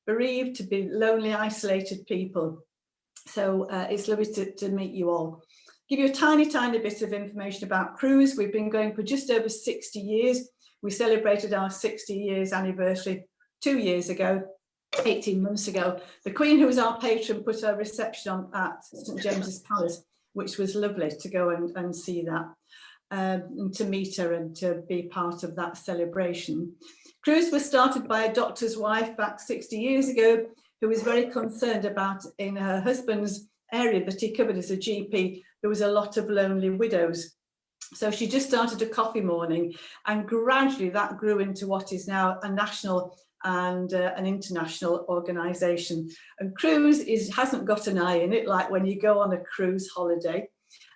bereaved, to be lonely, isolated people. So it's lovely to meet you all. Give you a tiny bit of information about CRUSE. We've been going for just over 60 years. We celebrated our 60 years anniversary 2 years ago, 18 months ago. The Queen, who was our patron, put a reception on at St James's Palace, which was lovely to go and see that, and to meet her and to be part of that celebration. CRUSE was started by a doctor's wife back 60 years ago, who was very concerned about, in her husband's area that he covered as a GP, there was a lot of lonely widows. So she just started a coffee morning, and gradually that grew into what is now a national and an international organisation. And CRUSE hasn't got an I in it, like when you go on a cruise holiday.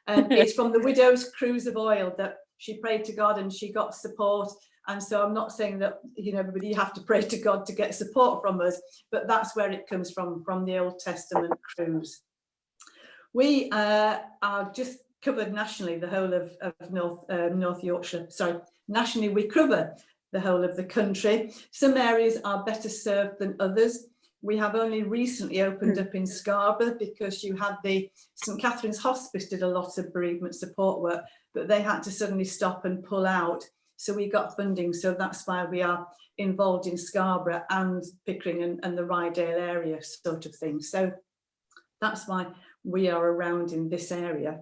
It's from the Widows' Cruise of Oil that she prayed to God and she got support. And so I'm not saying that, you know, everybody have to pray to God to get support from us, but that's where it comes from the Old Testament CRUSE. We are just covered nationally the whole of North Yorkshire. Sorry, nationally we cover the whole of the country. Some areas are better served than others. We have only recently opened up in Scarborough because you had the St Catherine's Hospice did a lot of bereavement support work, but they had to suddenly stop and pull out. So we got funding, so that's why we are involved in Scarborough and Pickering and the Rydale area sort of thing. So that's why we are around in this area.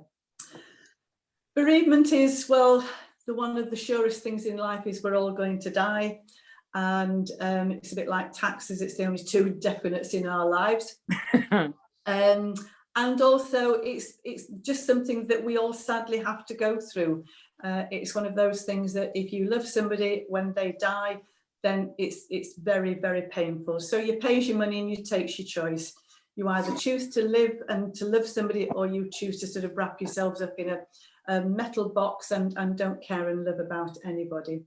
Bereavement is, well, one of the surest things in life is we're all going to die. And it's a bit like taxes, it's the only two definites in our lives. And also it's just something that we all sadly have to go through. It's one of those things that if you love somebody, when they die, then it's very, very painful. So you pay your money and you take your choice. You either choose to live and to love somebody, or you choose to sort of wrap yourselves up in a metal box and don't care and love about anybody.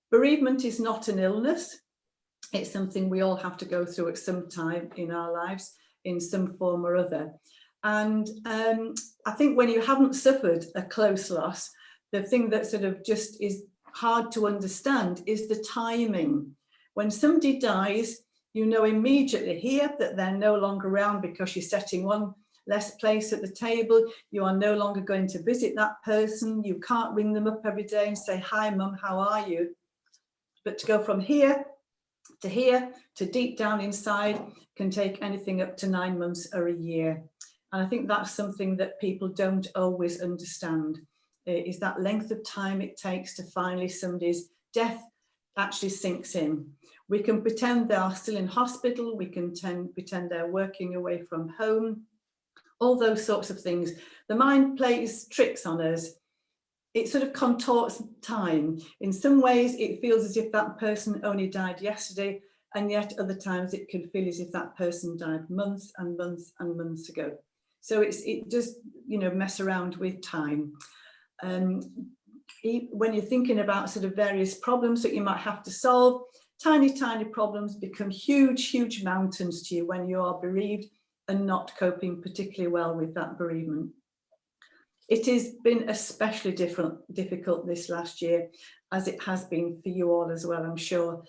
Bereavement is not an illness. It's something we all have to go through at some time in our lives in some form or other. And I think when you haven't suffered a close loss, the thing that sort of just is hard to understand is the timing. When somebody dies, you know immediately here that they're no longer around because you're setting one less place at the table. You are no longer going to visit that person. You can't ring them up every day and say, "Hi, Mum, how are you?" But to go from here to deep down inside can take anything up to 9 months or a year. And I think that's something that people don't always understand, is that length of time it takes to finally somebody's death actually sinks in. We can pretend they are still in hospital, we can pretend they're working away from home, all those sorts of things. The mind plays tricks on us. It sort of contorts time. In some ways, it feels as if that person only died yesterday, and yet other times it can feel as if that person died months and months and months ago. So it does, you know, mess around with time. When you're thinking about sort of various problems that you might have to solve, tiny problems become huge mountains to you when you are bereaved and not coping particularly well with that bereavement. It has been especially difficult this last year, as it has been for you all as well, I'm sure.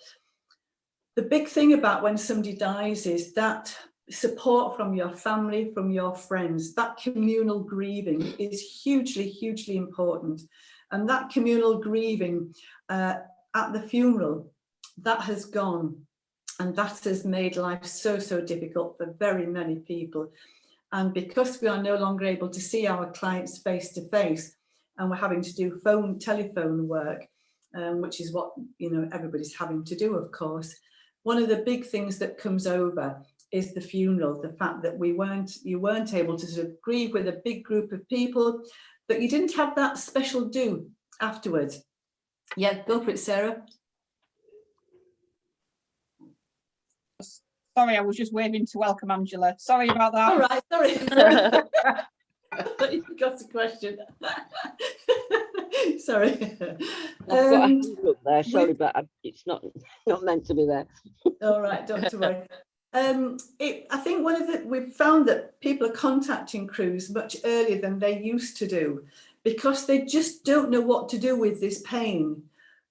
The big thing about when somebody dies is that support from your family, from your friends, that communal grieving is hugely important. And that communal grieving at the funeral, that has gone, and that has made life so difficult for very many people. And because we are no longer able to see our clients face to face, and we're having to do telephone work, which is what, you know, everybody's having to do, of course. One of the big things that comes over is the funeral, the fact that you weren't able to sort of grieve with a big group of people, but you didn't have that special do afterwards. Yeah, go for it, Sarah. Sorry, I was just waving to welcome Angela. Sorry about that. All right, sorry. You got a question. Sorry. I've got a hand up there, sorry, but it's not meant to be there. All right, don't worry. I think we've found that people are contacting CRUSE much earlier than they used to do, because they just don't know what to do with this pain.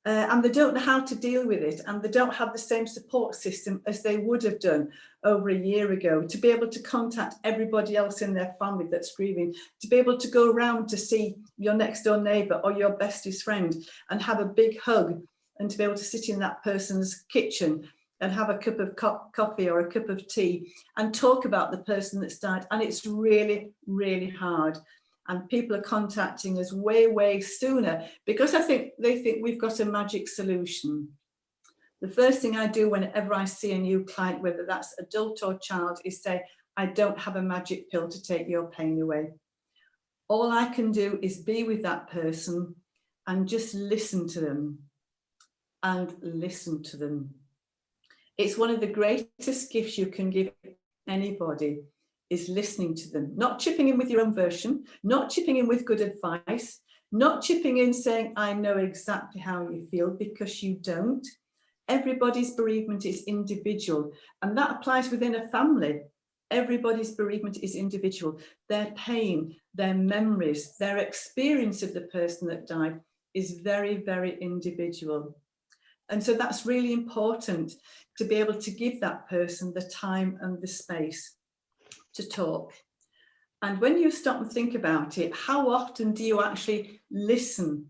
and they don't know how to deal with it, and they don't have the same support system as they would have done over a year ago, to be able to contact everybody else in their family that's grieving, to be able to go around to see your next door neighbour or your bestest friend and have a big hug, and to be able to sit in that person's kitchen and have a cup of coffee or a cup of tea and talk about the person that's died. And it's really, really hard. And people are contacting us way, way sooner, because they think we've got a magic solution. The first thing I do whenever I see a new client, whether that's adult or child, is say, I don't have a magic pill to take your pain away. All I can do is be with that person and just listen to them and listen to them. It's one of the greatest gifts you can give anybody, is listening to them, not chipping in with your own version, not chipping in with good advice, not chipping in saying, I know exactly how you feel, because you don't. Everybody's bereavement is individual, and that applies within a family. Everybody's bereavement is individual. Their pain, their memories, their experience of the person that died is very, very individual. And so that's really important, to be able to give that person the time and the space to talk. And when you stop and think about it, how often do you actually listen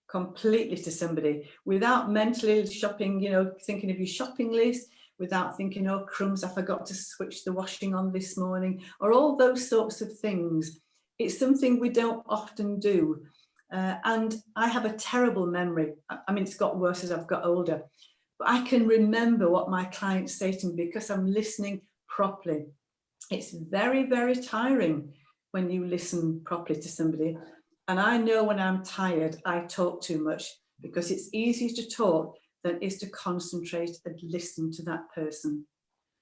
completely to somebody without mentally shopping, thinking of your shopping list, without thinking, oh crumbs, I forgot to switch the washing on this morning, or all those sorts of things? It's something we don't often do. And I have a terrible memory. I mean, it's got worse as I've got older, but I can remember what my clients say to me because I'm listening properly. It's very, very tiring when you listen properly to somebody. And I know when I'm tired, I talk too much, because it's easier to talk than it is to concentrate and listen to that person.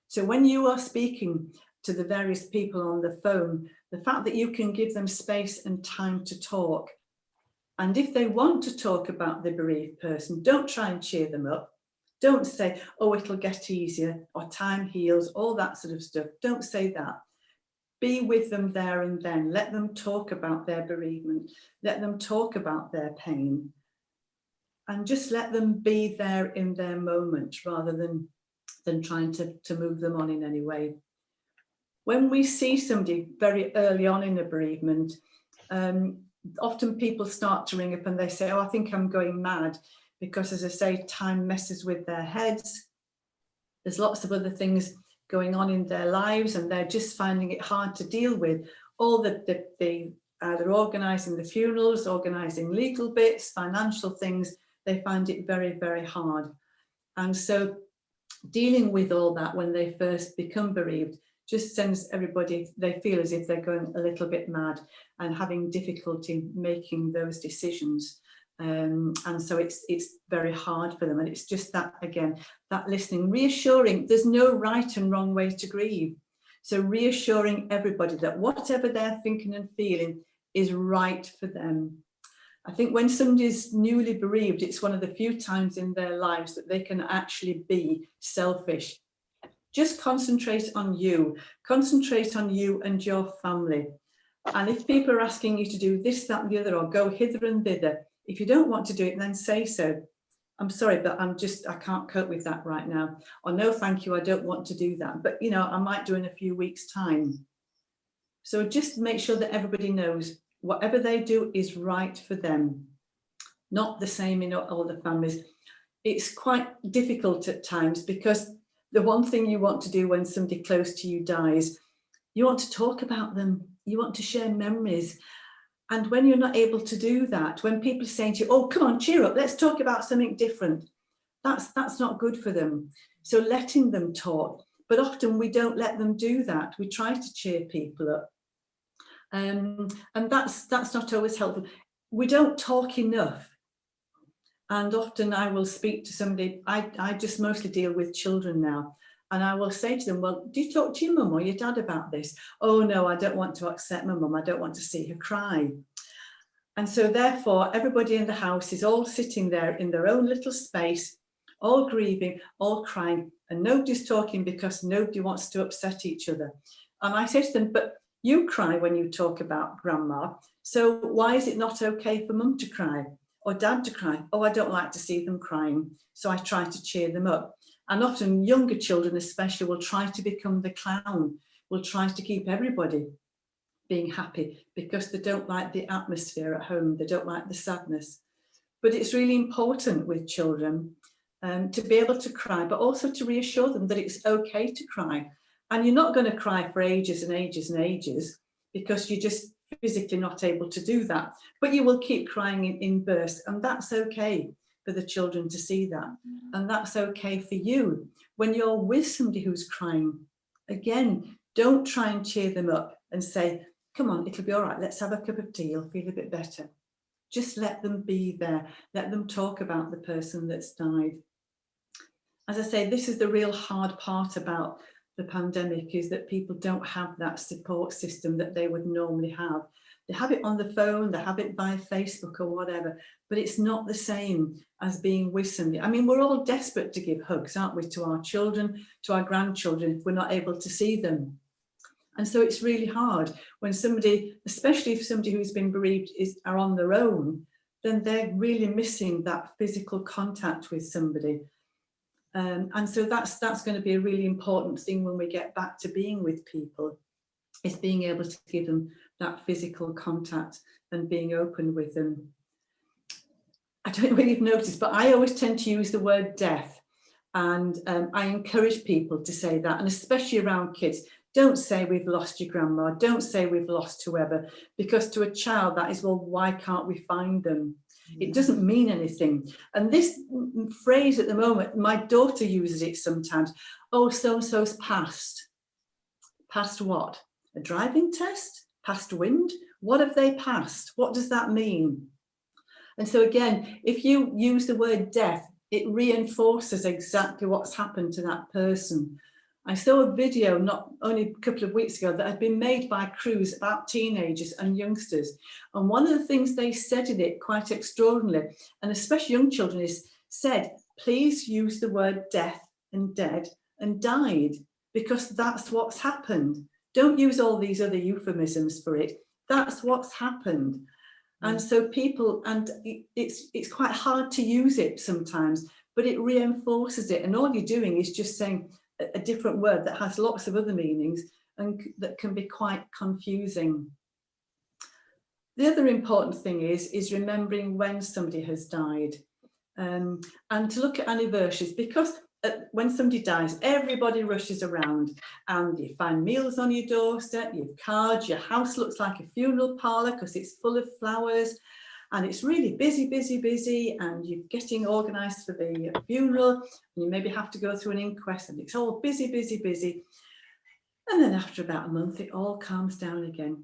So when you are speaking to the various people on the phone, the fact that you can give them space and time to talk, and if they want to talk about the bereaved person, don't try and cheer them up. Don't say, oh, it'll get easier, or time heals, all that sort of stuff. Don't say that. Be with them there and then. Let them talk about their bereavement. Let them talk about their pain. And just let them be there in their moment, rather than trying to move them on in any way. When we see somebody very early on in a bereavement, often people start to ring up and they say, oh, I think I'm going mad, because, as I say, time messes with their heads. There's lots of other things going on in their lives, and they're just finding it hard to deal with. All they're organising the funerals, organising legal bits, financial things. They find it very, very hard. And so dealing with all that when they first become bereaved just sends everybody, they feel as if they're going a little bit mad and having difficulty making those decisions. And so it's very hard for them. And it's just that, again, that listening, reassuring there's no right and wrong way to grieve. So reassuring everybody that whatever they're thinking and feeling is right for them. I think when somebody's newly bereaved, it's one of the few times in their lives that they can actually be selfish. Just concentrate on you and your family. And if people are asking you to do this, that, and the other, or go hither and thither, if you don't want to do it, then say so. I'm sorry, but I can't cope with that right now. Or no, thank you, I don't want to do that. But, I might do in a few weeks' time. So just make sure that everybody knows whatever they do is right for them. Not the same in all the families. It's quite difficult at times, because the one thing you want to do when somebody close to you dies, you want to talk about them. You want to share memories. And when you're not able to do that, when people are saying to you, oh, come on, cheer up, let's talk about something different, that's not good for them. So letting them talk, but often we don't let them do that. We try to cheer people up. And that's not always helpful. We don't talk enough. And often I will speak to somebody, I just mostly deal with children now. And I will say to them, well, do you talk to your mum or your dad about this? Oh, no, I don't want to upset my mum. I don't want to see her cry. And so therefore, everybody in the house is all sitting there in their own little space, all grieving, all crying, and nobody's talking because nobody wants to upset each other. And I say to them, but you cry when you talk about grandma. So why is it not okay for mum to cry? or dad to cry. Oh, I don't like to see them crying, so I try to cheer them up. And often younger children especially will try to become the clown, will try to keep everybody being happy because they don't like the atmosphere at home, they don't like the sadness. But it's really important with children to be able to cry, but also to reassure them that it's okay to cry. And you're not going to cry for ages and ages and ages because you're just physically not able to do that. But you will keep crying in bursts, and that's okay for the children to see that. And that's okay for you. When you're with somebody who's crying, again, don't try and cheer them up and say, come on, it'll be all right, let's have a cup of tea, you'll feel a bit better. Just let them be there. Let them talk about the person that's died. As I say, this is the real hard part about the pandemic, is that people don't have that support system that they would normally have. They have it on the phone, they have it by Facebook or whatever, but it's not the same as being with somebody. I mean, we're all desperate to give hugs, aren't we, to our children, to our grandchildren, if we're not able to see them. And so it's really hard when somebody, especially if somebody who's been bereaved are on their own, then they're really missing that physical contact with somebody. And so that's going to be a really important thing when we get back to being with people, is being able to give them that physical contact and being open with them. I don't know whether you've noticed, but I always tend to use the word death. And I encourage people to say that, and especially around kids. Don't say we've lost your grandma, don't say we've lost whoever, because to a child that is, well, why can't we find them? It doesn't mean anything. And this phrase at the moment, my daughter uses it sometimes. Oh, so-and-so's passed. Passed what? A driving test? Passed wind? What have they passed? What does that mean? And so again, if you use the word death, it reinforces exactly what's happened to that person. I saw a video not only a couple of weeks ago that had been made by CRUSE about teenagers and youngsters. And one of the things they said in it quite extraordinarily, and especially young children, is said, please use the word death and dead and died, because that's what's happened. Don't use all these other euphemisms for it. That's what's happened. And so people, and it's quite hard to use it sometimes, but it reinforces it. And all you're doing is just saying a different word that has lots of other meanings and that can be quite confusing. The other important thing is remembering when somebody has died, and to look at anniversaries, because when somebody dies, everybody rushes around and you find meals on your doorstep, you've cards, your house looks like a funeral parlour because it's full of flowers. And it's really busy, and you're getting organised for the funeral, and you maybe have to go through an inquest, and it's all busy. And then after about a month, it all calms down again.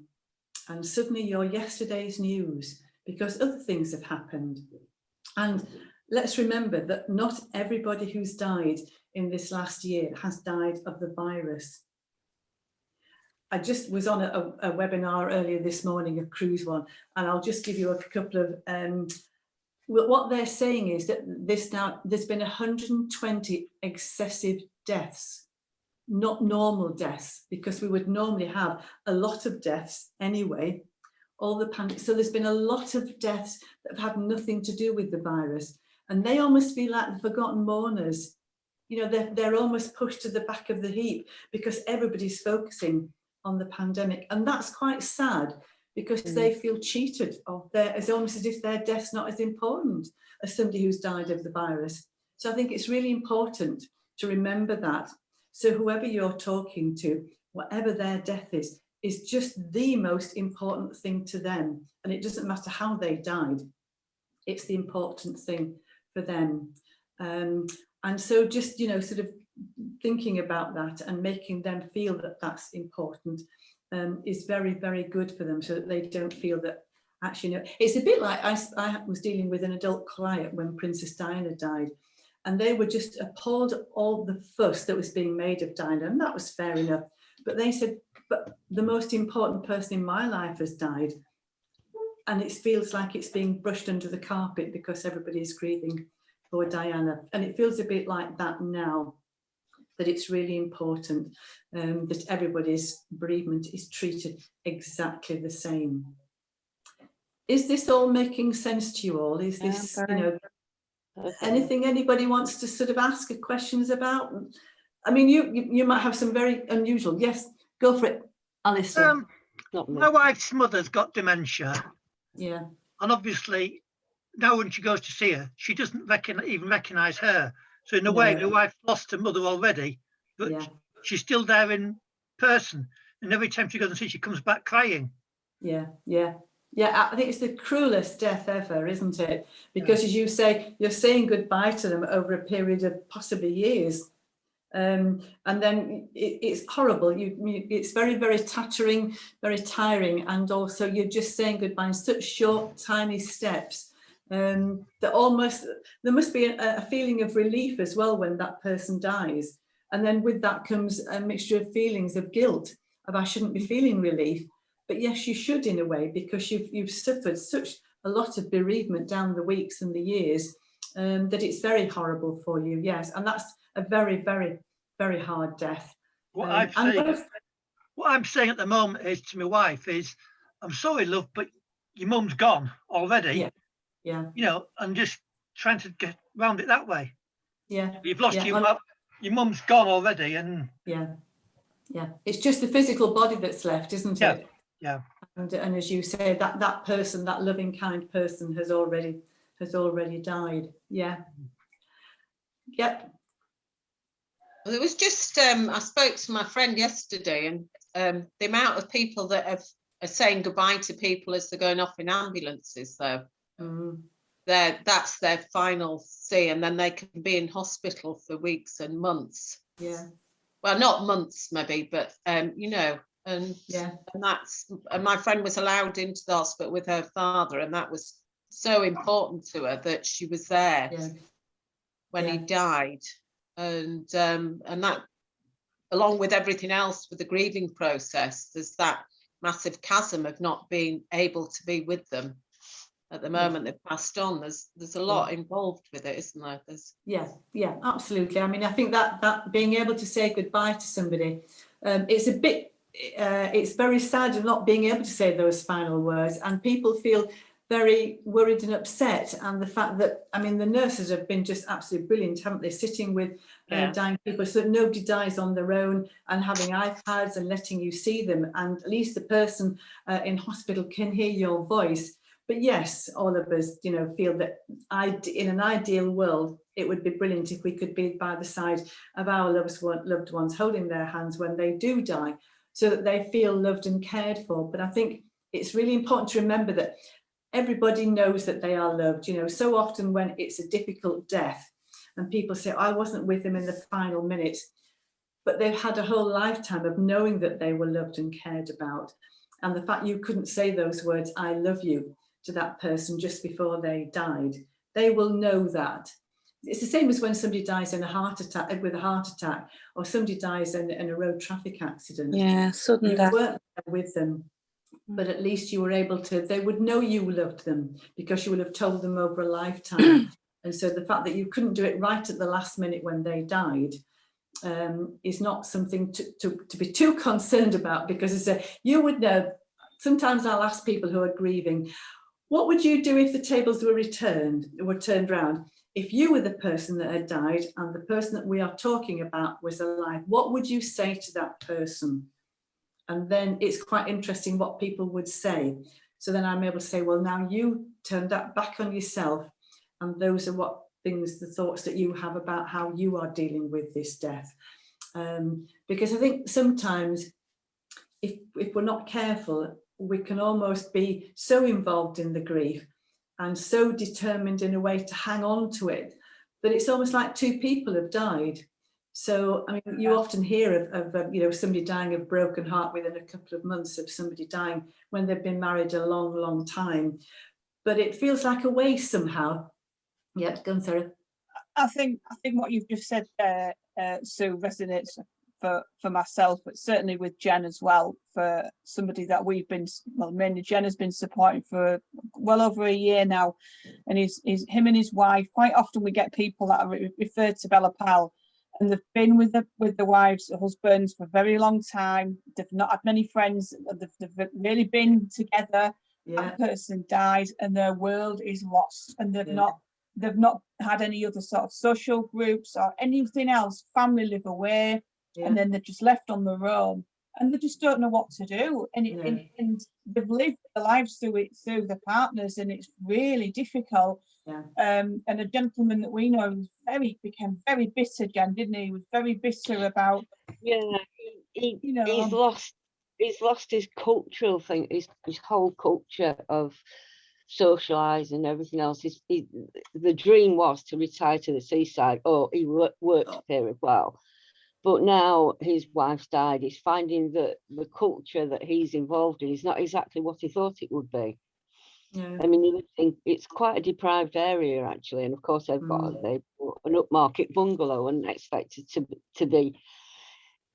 And suddenly you're yesterday's news because other things have happened. And let's remember that not everybody who's died in this last year has died of the virus. I just was on a webinar earlier this morning, a CRUSE one, and I'll just give you a couple of, what they're saying is that there's been 120 excessive deaths, not normal deaths, because we would normally have a lot of deaths anyway, all the panic. So there's been a lot of deaths that have had nothing to do with the virus, and they almost feel like the forgotten mourners. You know, they're almost pushed to the back of the heap because everybody's focusing on the pandemic, and that's quite sad because they feel cheated of it's almost as if their death's not as important as somebody who's died of the virus. So I think it's really important to remember that. So whoever you're talking to, whatever their death is just the most important thing to them, and it doesn't matter how they died, it's the important thing for them. And so just, you know, sort of thinking about that and making them feel that that's important is very, very good for them, so that they don't feel that actually, no. It's a bit like I was dealing with an adult client when Princess Diana died, and they were just appalled at all the fuss that was being made of Diana, and that was fair enough. But they said, but the most important person in my life has died, and it feels like it's being brushed under the carpet because everybody is grieving for Diana. And it feels a bit like that now, that it's really important that everybody's bereavement is treated exactly the same. is this all making sense to you all? Is this, you know, anything anybody wants to sort of ask questions about? I mean, you might have some very unusual. Yes, go for it, Alistair. My wife's mother's got dementia, Yeah, and obviously now when she goes to see her, she doesn't even recognise her. So in a way, No. my wife's lost her mother already, but yeah, she's still there in person. And every time she goes and sees, she comes back crying. yeah, yeah. Yeah, I think it's the cruelest death ever, isn't it? Because as you say, you're saying goodbye to them over a period of possibly years. And then it's horrible. It's very, very tattering, very tiring. And also you're just saying goodbye in such short, tiny steps that almost, there must be a feeling of relief as well when that person dies. And then with that comes a mixture of feelings of guilt, of I shouldn't be feeling relief. But yes, you should in a way, because you've suffered such a lot of bereavement down the weeks and the years that it's very horrible for you. Yes, and that's a very, very, very hard death. What I'm saying at the moment is to my wife is, I'm sorry, love, but your mum's gone already. Yeah, yeah, You know, and just trying to get around it that way. yeah. You've lost Yeah, your mum's gone already, and yeah, yeah. It's just the physical body that's left, isn't it? Yeah. And as you say, that person, that loving, kind person, has already died. Yeah. Yep. Well, it was just I spoke to my friend yesterday, and the amount of people that are saying goodbye to people as they're going off in ambulances, though. That's their final say, and then they can be in hospital for weeks and months. Yeah. Well, not months maybe, but you know, and my friend was allowed into the hospital with her father, and that was so important to her that she was there when he died, and that, along with everything else with the grieving process, there's that massive chasm of not being able to be with them at the moment. They've passed on. There's a lot involved with it, isn't there? Yeah, absolutely. I mean, I think that being able to say goodbye to somebody, it's a bit, it's very sad of not being able to say those final words, and people feel very worried and upset. And the fact that, I mean, the nurses have been just absolutely brilliant, haven't they? Sitting with dying people so that nobody dies on their own, and having iPads and letting you see them. And at least the person in hospital can hear your voice. But yes, all of us, you know, feel that in an ideal world, it would be brilliant if we could be by the side of our loved ones, holding their hands when they do die, so that they feel loved and cared for. But I think it's really important to remember that everybody knows that they are loved. You know, so often when it's a difficult death and people say, I wasn't with them in the final minutes, but they've had a whole lifetime of knowing that they were loved and cared about. And the fact you couldn't say those words, I love you, to that person just before they died, they will know that. It's the same as when somebody dies in a heart attack, with a heart attack, or somebody dies in a road traffic accident. Yeah, sudden you death. weren't there with them, but at least you were able to, they would know you loved them because you would have told them over a lifetime. And so the fact that you couldn't do it right at the last minute when they died is not something to be too concerned about, because you would know. Sometimes I'll ask people who are grieving, what would you do if the tables were turned around? If you were the person that had died and the person that we are talking about was alive, what would you say to that person? And then it's quite interesting what people would say. So then I'm able to say, well, now you turn that back on yourself, and those are what things, the thoughts that you have about how you are dealing with this death. Because I think sometimes if we're not careful, we can almost be so involved in the grief and so determined in a way to hang on to it that it's almost like two people have died. So, I mean, you often hear of you know, somebody dying of broken heart within a couple of months of somebody dying when they've been married a long, long time. But it feels like a waste somehow. Yeah, go on, Sarah. I think what you've just said there, Sue, resonates for myself, but certainly with Jen as well, for somebody that we've been, well, mainly Jen has been supporting for well over a year now. And him and his wife, quite often we get people that are referred to Bella Pal, and they've been with the wives, the husbands for a very long time. They've not had many friends. They've really been together. that person dies and their world is lost, and they've not had any other sort of social groups or anything else. Family live away, and then they're just left on their own, and they just don't know what to do. And and they've lived their lives through the partners, and it's really difficult. And a gentleman that we know became very bitter, Jen, didn't he? He was very bitter about. He's lost his cultural thing, his whole culture of socialise and everything else. The dream was to retire to the seaside, or he worked here as well. But now his wife's died. He's finding that the culture that he's involved in is not exactly what he thought it would be. I mean, it's quite a deprived area actually, and of course they've got an upmarket bungalow and expected to be,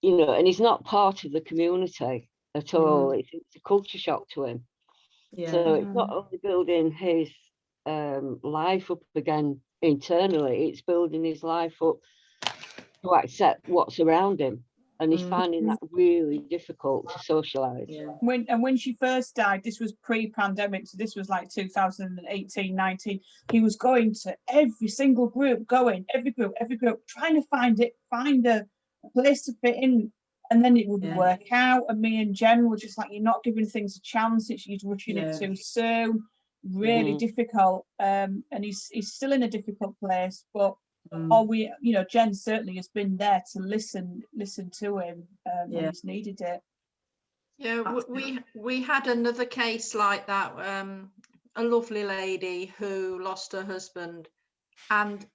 and he's not part of the community at all. It's a culture shock to him. So it's not only building his life up again internally, it's building his life up to accept what's around him, and he's finding that really difficult to socialise. When she first died, this was pre-pandemic, so this was like 2018, 19. He was going to every single group, every group, trying to find a place to fit in, and then it wouldn't work out. And me and Jen were just like, you're not giving things a chance. You're rushing it too soon. Really difficult. And he's still in a difficult place, but Jen certainly has been there to listen to him when he's needed it. Yeah, we had another case like that. A lovely lady who lost her husband, and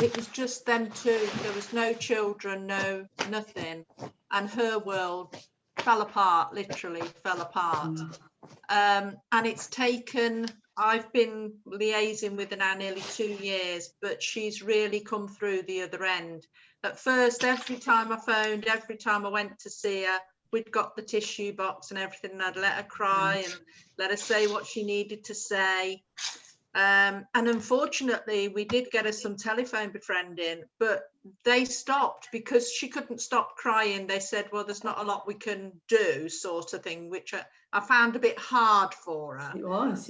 it was just them two. There was no children, nothing, and her world fell apart, literally fell apart. And it's taken, I've been liaising with her now nearly 2 years, but she's really come through the other end. At first, every time I phoned, every time I went to see her, we'd got the tissue box and everything, and I'd let her cry and let her say what she needed to say. And unfortunately, we did get her some telephone befriending, but they stopped because she couldn't stop crying. They said, well, there's not a lot we can do, sort of thing, which I found a bit hard for her. It was,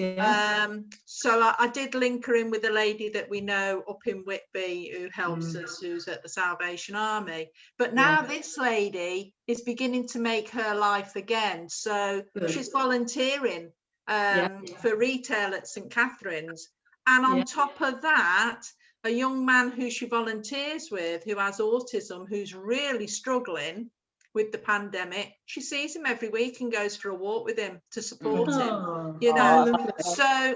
so I did link her in with a lady that we know up in Whitby who helps us, who's at the Salvation Army. But now this lady is beginning to make her life again. So she's volunteering for retail at St Catherine's, and on top of that, a young man who she volunteers with, who has autism, who's really struggling with the pandemic, she sees him every week and goes for a walk with him to support him, so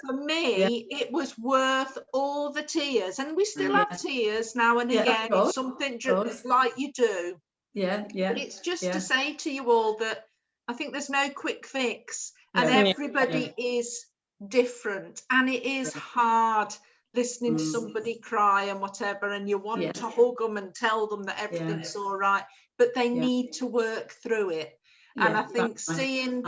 for me it was worth all the tears, and we still have tears now and again. It's something just like you do, but it's just to say to you all that I think there's no quick fix, and everybody is different, and it is hard listening to somebody cry and whatever, and you want to hug them and tell them that everything's all right, but they need to work through it. And I think seeing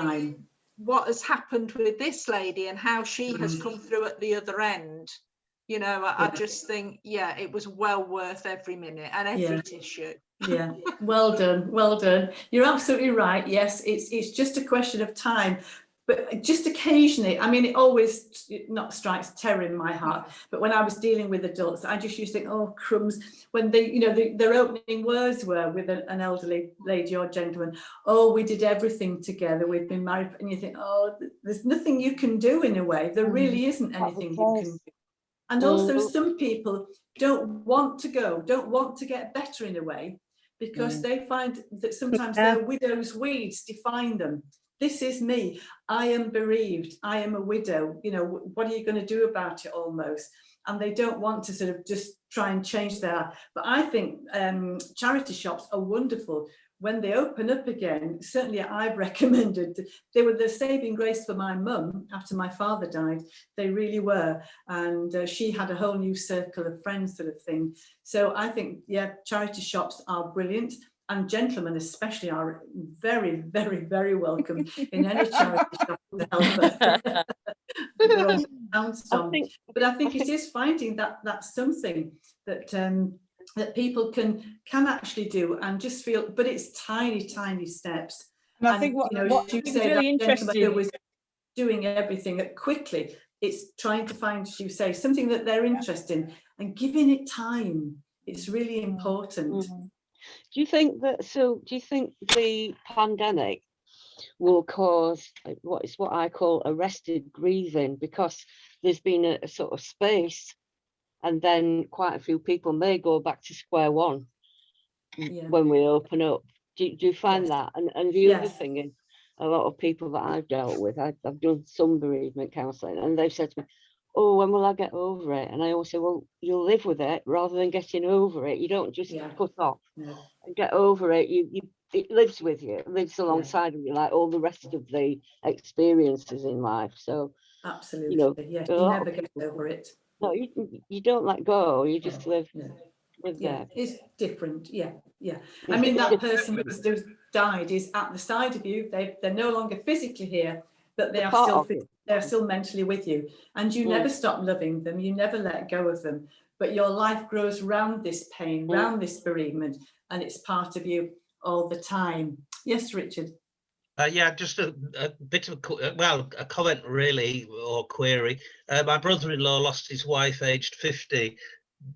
what has happened with this lady and how she has come through at the other end, I just think it was well worth every minute and every tissue. Well done, you're absolutely right. Yes, it's just a question of time, but just occasionally, I mean, it always not strikes terror in my heart, but when I was dealing with adults, I just used to think, oh crumbs, when they, their opening words were with an elderly lady or gentleman, oh, we did everything together, we've been married, and you think, oh, there's nothing you can do in a way, there really isn't anything you can do. And also some people don't want to get better in a way, because they find that sometimes their widow's weeds define them. This is me, I am bereaved, I am a widow, what are you going to do about it almost? And they don't want to sort of just try and change that. But I think charity shops are wonderful. When they open up again, certainly I've recommended, they were the saving grace for my mum after my father died. They really were. And she had a whole new circle of friends, sort of thing. So I think, charity shops are brilliant. And gentlemen especially are very, very, very welcome in any charity shop to help us. But I think it is finding that's something that that people can actually do and just feel, but it's tiny steps. And I think what you was really interesting doing everything quickly. It's trying to find, as you say, something that they're interested in and giving it time. It's really important. Do you think that, so do you think the pandemic will cause what I call arrested grieving, because there's been a sort of space, and then quite a few people may go back to square one when we open up? Do you find that? And the other thing is, a lot of people that I've dealt with, I've done some bereavement counselling, and they've said to me, oh, when will I get over it? And I always say, well, you'll live with it rather than getting over it. You don't just put off and get over it. It lives with you, it lives alongside of you, like all the rest of the experiences in life. So absolutely, you know, yes, you never get over it. No, you don't let go. You just live there. It's different. I mean, that person who's died is at the side of you. They're no longer physically here, but they are still mentally with you, and you never stop loving them. You never let go of them. But your life grows round this pain, round this bereavement, and it's part of you all the time. Yes, Richard. Yeah, just a bit of a comment really, or query. My brother-in-law lost his wife aged 50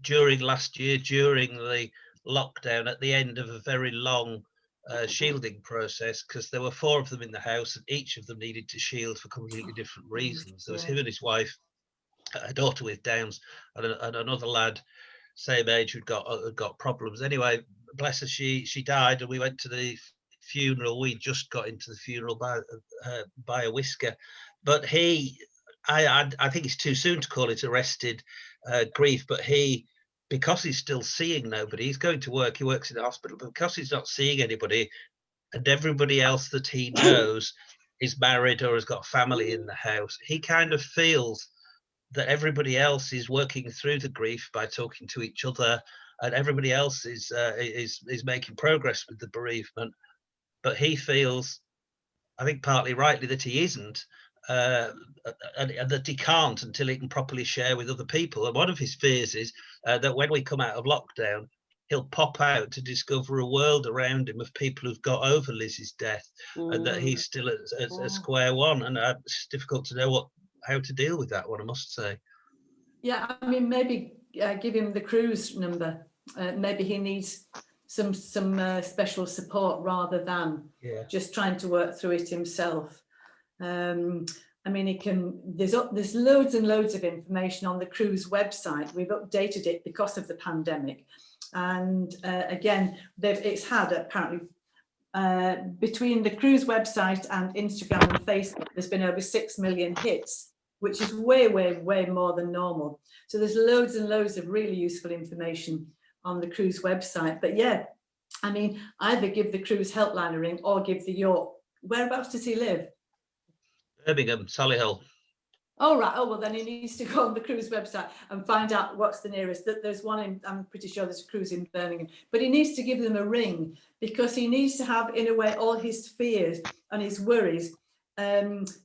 during last year, during the lockdown, at the end of a very long shielding process, because there were 4 of them in the house and each of them needed to shield for completely different reasons. There was him and his wife, a daughter with Downs, and another lad same age who'd got problems. Anyway, bless her, she died, and we went to the funeral. We just got into the funeral by a whisker, but I think it's too soon to call it arrested grief, but because he's still seeing nobody, he's going to work, he works in the hospital, but because he's not seeing anybody, and everybody else that he knows is married or has got family in the house, he kind of feels that everybody else is working through the grief by talking to each other, and everybody else is making progress with the bereavement, but he feels, I think partly rightly, that he isn't, and that he can't until he can properly share with other people. And one of his fears is that when we come out of lockdown, he'll pop out to discover a world around him of people who've got over Liz's death, and that he's still at square one. And it's difficult to know how to deal with that one, I must say. Yeah, I mean, maybe give him the CRUSE number. Maybe he needs some special support rather than just trying to work through it himself. I mean, there's loads and loads of information on the CRUSE website. We've updated it because of the pandemic, and again, it's had apparently between the CRUSE website and Instagram and Facebook, there's been over 6 million hits, which is way more than normal. So there's loads and loads of really useful information on the CRUSE website. But yeah, I mean, either give the CRUSE helpline a ring or give the York. Whereabouts does he live? Birmingham, Solihull. Oh, right. Oh, well, then he needs to go on the CRUSE website and find out what's the nearest. There's one in, I'm pretty sure there's a CRUSE in Birmingham, but he needs to give them a ring, because he needs to have, in a way, all his fears and his worries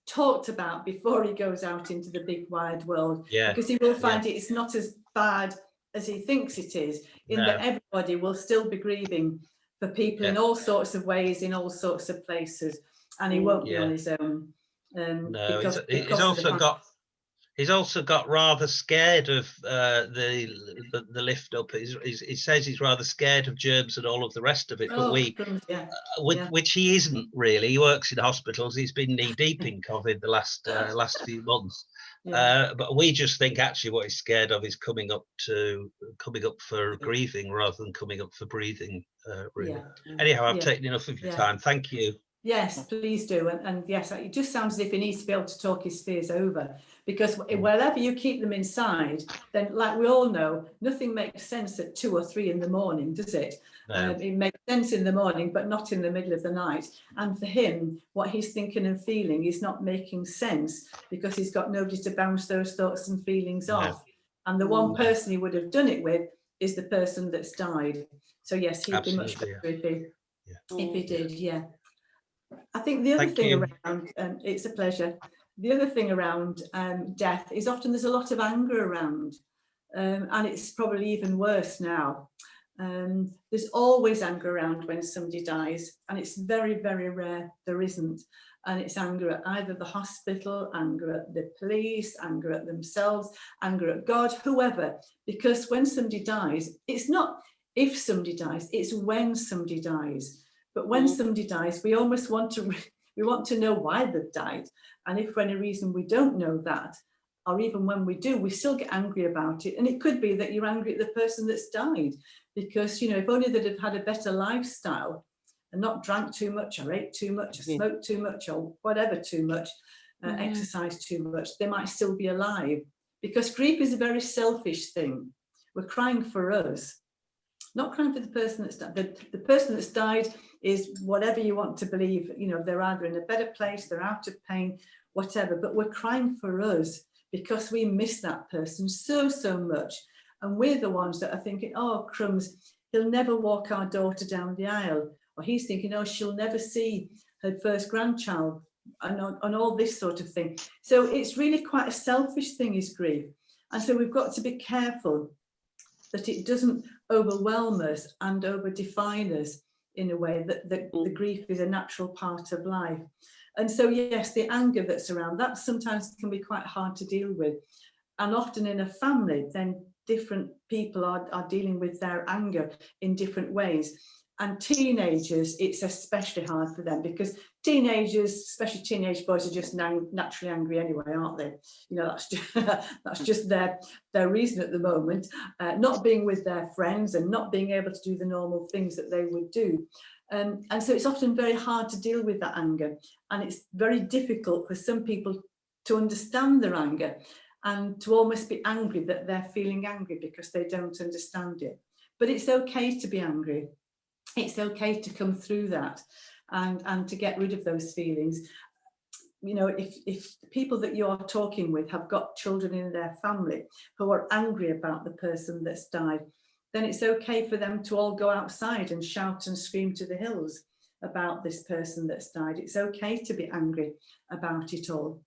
talked about before he goes out into the big wide world. Because he will find it's not as bad as he thinks it is, that everybody will still be grieving for people in all sorts of ways, in all sorts of places, and he won't be on his own. No, he's also got rather scared of the lift up. He says he's rather scared of germs and all of the rest of it, but which he isn't really. He works in hospitals. He's been knee deep in COVID the last few months. But we just think actually what he's scared of is coming up for grieving rather than coming up for breathing. Really. Anyhow, I've taken enough of your time. Thank you. Yes, please do. And yes, it just sounds as if he needs to be able to talk his fears over, because wherever you keep them inside, then, like we all know, nothing makes sense at 2 or 3 in the morning, does it? No. It makes sense in the morning, but not in the middle of the night. And for him, what he's thinking and feeling is not making sense, because he's got nobody to bounce those thoughts and feelings off. And the one person he would have done it with is the person that's died. So yes, he'd be much better if he did, I think the other thing around, it's a pleasure. The other thing around death is often there's a lot of anger around, and it's probably even worse now. There's always anger around when somebody dies, and it's very, very rare there isn't. And it's anger at either the hospital, anger at the police, anger at themselves, anger at God, whoever. Because when somebody dies, it's not if somebody dies, it's when somebody dies. But when somebody dies, we almost want to know why they've died. And if for any reason we don't know that, or even when we do, we still get angry about it. And it could be that you're angry at the person that's died, because, you know, if only they'd have had a better lifestyle and not drank too much or ate too much or smoked too much or whatever too much, exercised too much, they might still be alive. Because grief is a very selfish thing. We're crying for us, not crying for the person that's died. The person that's died is whatever you want to believe, you know, they're either in a better place, they're out of pain, whatever, but we're crying for us because we miss that person so much. And we're the ones that are thinking, oh, crumbs, he'll never walk our daughter down the aisle. Or he's thinking, oh, she'll never see her first grandchild, and all this sort of thing. So it's really quite a selfish thing, is grief. And so we've got to be careful that it doesn't overwhelm us and over-define us in a way that the grief is a natural part of life. And so, yes, the anger that's around, that sometimes can be quite hard to deal with. And often in a family, then different people are dealing with their anger in different ways. And teenagers, it's especially hard for them, because teenagers, especially teenage boys, are just naturally angry anyway, aren't they? You know, that's just their reason at the moment, not being with their friends and not being able to do the normal things that they would do. And so it's often very hard to deal with that anger. And it's very difficult for some people to understand their anger and to almost be angry that they're feeling angry because they don't understand it. But it's okay to be angry. It's okay to come through that and to get rid of those feelings. You know, if people that you're talking with have got children in their family who are angry about the person that's died, then it's okay for them to all go outside and shout and scream to the hills about this person that's died. It's okay to be angry about it all,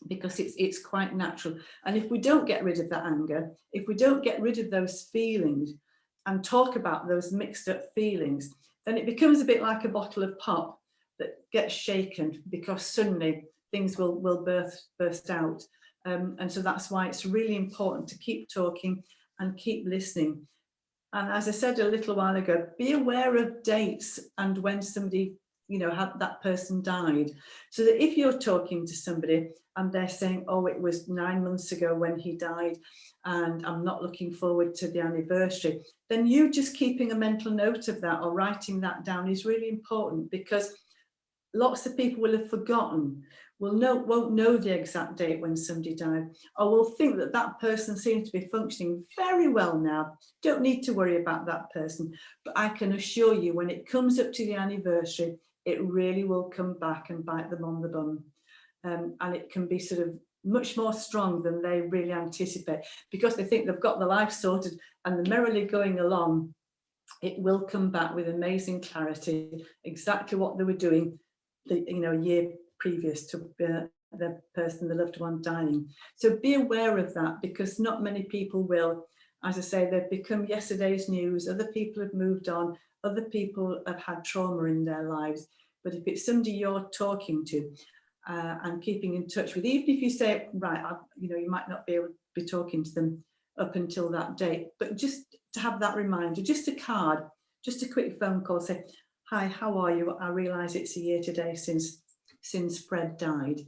because it's quite natural. And if we don't get rid of that anger, if we don't get rid of those feelings and talk about those mixed up feelings, then it becomes a bit like a bottle of pop that gets shaken, because suddenly things will burst out. And so that's why it's really important to keep talking and keep listening. And as I said a little while ago, be aware of dates and when somebody, you know, had that person died, so that if you're talking to somebody and they're saying, oh, it was 9 months ago when he died and I'm not looking forward to the anniversary, then you just keeping a mental note of that or writing that down is really important, because lots of people will have forgotten, won't know the exact date when somebody died, or will think that that person seems to be functioning very well now, don't need to worry about that person. But I can assure you, when it comes up to the anniversary, it really will come back and bite them on the bum. And it can be sort of much more strong than they really anticipate, because they think they've got their life sorted and they're merrily going along. It will come back with amazing clarity, exactly what they were doing a year previous to the person, the loved one, dying. So be aware of that, because not many people will. As I say, they've become yesterday's news. Other people have moved on. Other people have had trauma in their lives. But if it's somebody you're talking to and keeping in touch with, even if you say, right, you might not be able to be talking to them up until that date, but just to have that reminder, just a card, just a quick phone call, say, hi, how are you? I realise it's a year today since Fred died.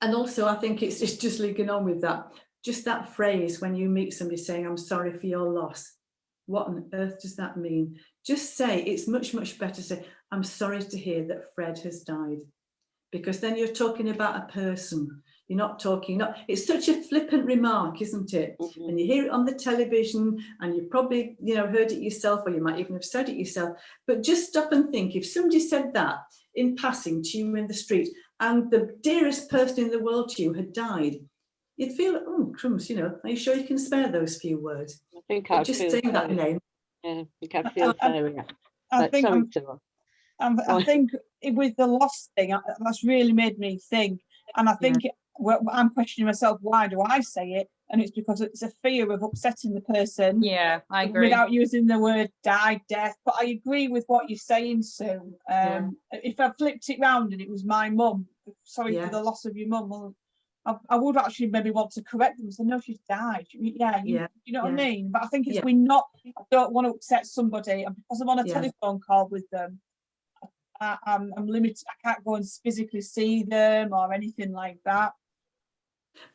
And also, I think it's just linking on with that, just that phrase when you meet somebody saying, I'm sorry for your loss. What on earth does that mean? Just say, it's much better to say, I'm sorry to hear that Fred has died, because then you're talking about a person. You're not talking, it's such a flippant remark, isn't it? Mm-hmm. And you hear it on the television and you probably, heard it yourself, or you might even have said it yourself. But just stop and think, if somebody said that in passing to you in the street and the dearest person in the world to you had died, you'd feel, oh, crumbs, are you sure you can spare those few words? I think I'd just saying that name. Yeah, I think I'd feel fair. I think with the loss thing, that's really made me think. And I think I'm questioning myself, why do I say it? and it's because it's a fear of upsetting the person. Yeah, I agree. Without using the word die, death. But I agree with what you're saying, Sue. If I flipped it round and it was my mum, sorry for the loss of your mum, well, I would actually maybe want to correct them and say, no, she's died. You know what I mean? But I think it's I don't want to upset somebody, and because I'm on a telephone call with them, I'm limited. I can't go and physically see them or anything like that.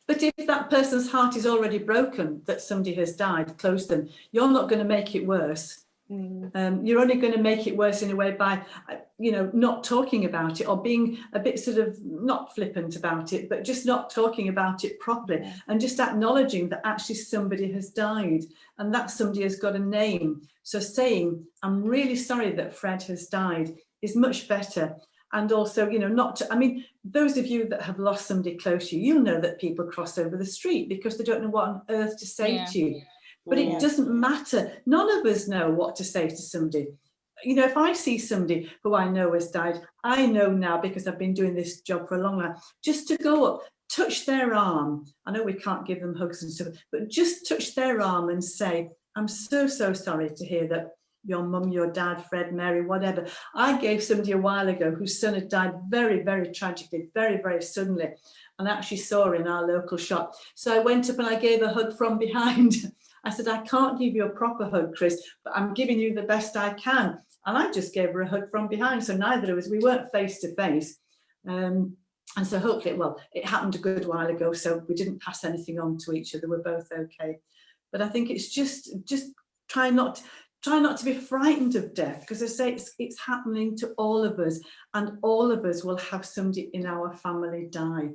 But if that person's heart is already broken, that somebody has died close to them, you're not going to make it worse. You're only going to make it worse in a way by, not talking about it, or being a bit sort of not flippant about it, but just not talking about it properly, and just acknowledging that actually somebody has died and that somebody has got a name. So saying, I'm really sorry that Fred has died is much better. And also, those of you that have lost somebody close to you, you'll know that people cross over the street because they don't know what on earth to say to you. But it doesn't matter. None of us know what to say to somebody. If I see somebody who I know has died, I know now, because I've been doing this job for a long time, just to go up, touch their arm. I know we can't give them hugs and stuff, but just touch their arm and say, I'm so, so sorry to hear that your mum, your dad, Fred, Mary, whatever. I gave somebody a while ago whose son had died very, very tragically, very, very suddenly, and I actually saw her in our local shop. So I went up and I gave a hug from behind. I said, I can't give you a proper hug, Chris, but I'm giving you the best I can. And I just gave her a hug from behind. So neither of us, we weren't face to face. And so hopefully, it happened a good while ago, so we didn't pass anything on to each other. We're both okay. But I think it's just try not to be frightened of death, because I say it's happening to all of us, and all of us will have somebody in our family die.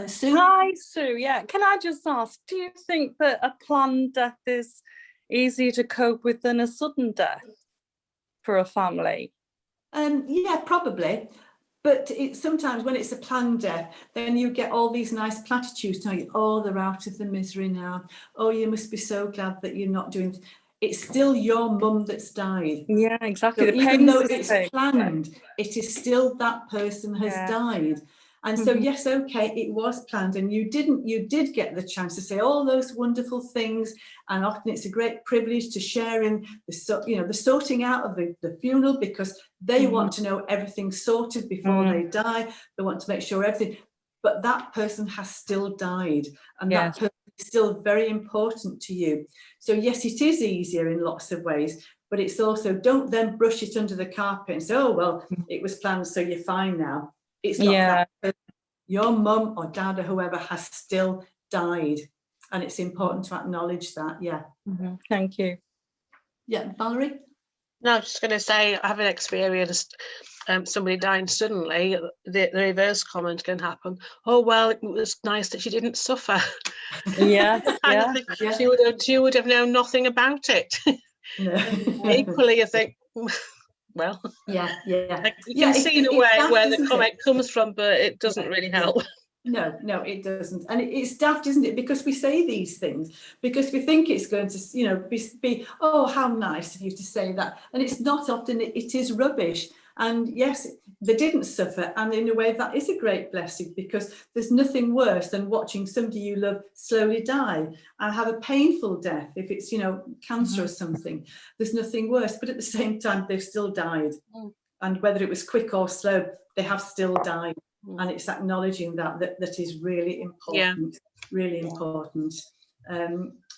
Sue? Hi, Sue. Yeah, can I just ask, do you think that a planned death is easier to cope with than a sudden death for a family? Yeah, probably. But sometimes when it's a planned death, then you get all these nice platitudes telling you, oh, they're out of the misery now. Oh, you must be so glad that you're not doing. It's still your mum that's died. Yeah, exactly. So even though it's planned, it is still that person has died. And so, yes, okay, it was planned, and you did get the chance to say all those wonderful things. And often it's a great privilege to share in the sorting out of the funeral, because they want to know everything's sorted before they die. They want to make sure everything, but that person has still died, and that person is still very important to you. So yes, it is easier in lots of ways, but it's also, don't then brush it under the carpet and say, oh, well, it was planned, so you're fine now. It's not that person. Your mum or dad or whoever has still died, and it's important to acknowledge that. Thank you. Valerie? No, I was just going to say, I haven't experienced somebody dying suddenly. The reverse comment can happen. Oh, well, it was nice that she didn't suffer. I think she would have known nothing about it. No. Equally, I think, well, you can see in a way where the comment comes from, but it doesn't really help. No, it doesn't. And it's daft, isn't it? Because we say these things because we think it's going to, be, oh, how nice of you to say that. And it's not often, it is rubbish. And yes, they didn't suffer. And in a way, that is a great blessing, because there's nothing worse than watching somebody you love slowly die and have a painful death. If it's, cancer or something, there's nothing worse. But at the same time, they've still died. And whether it was quick or slow, they have still died. And it's acknowledging that is really important, really important.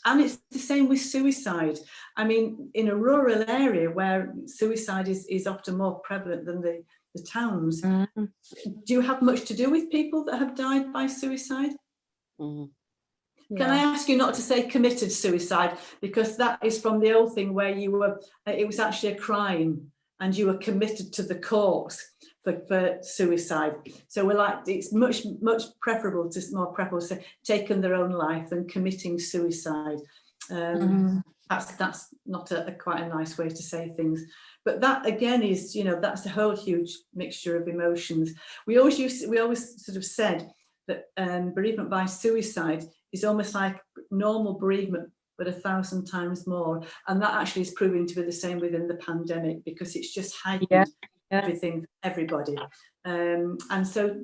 And it's the same with suicide. I mean, in a rural area where suicide is often more prevalent than the towns, do you have much to do with people that have died by suicide? Can I ask you not to say committed suicide, because that is from the old thing where it was actually a crime and you were committed to the cause for suicide. So we're like, it's much more preferable to say taking their own life than committing suicide. That's not quite a nice way to say things. But that again is, that's a whole huge mixture of emotions. We always sort of said that bereavement by suicide is almost like normal bereavement, but 1,000 times more. And that actually is proving to be the same within the pandemic, because it's just heightened everything, everybody. And so,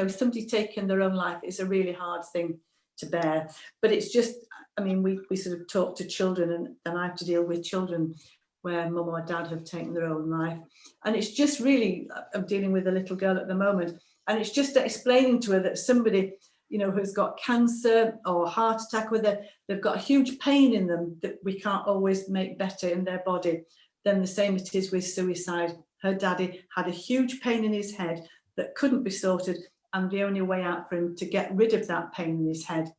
somebody taking their own life is a really hard thing to bear. But it's just, I mean, we sort of talk to children, and I have to deal with children where mum or dad have taken their own life. And it's just really, I'm dealing with a little girl at the moment, and it's just explaining to her that somebody, you know, who's got cancer or heart attack, whether they've got a huge pain in them that we can't always make better in their body, then the same it is with suicide. Her daddy had a huge pain in his head that couldn't be sorted, and the only way out for him to get rid of that pain in his head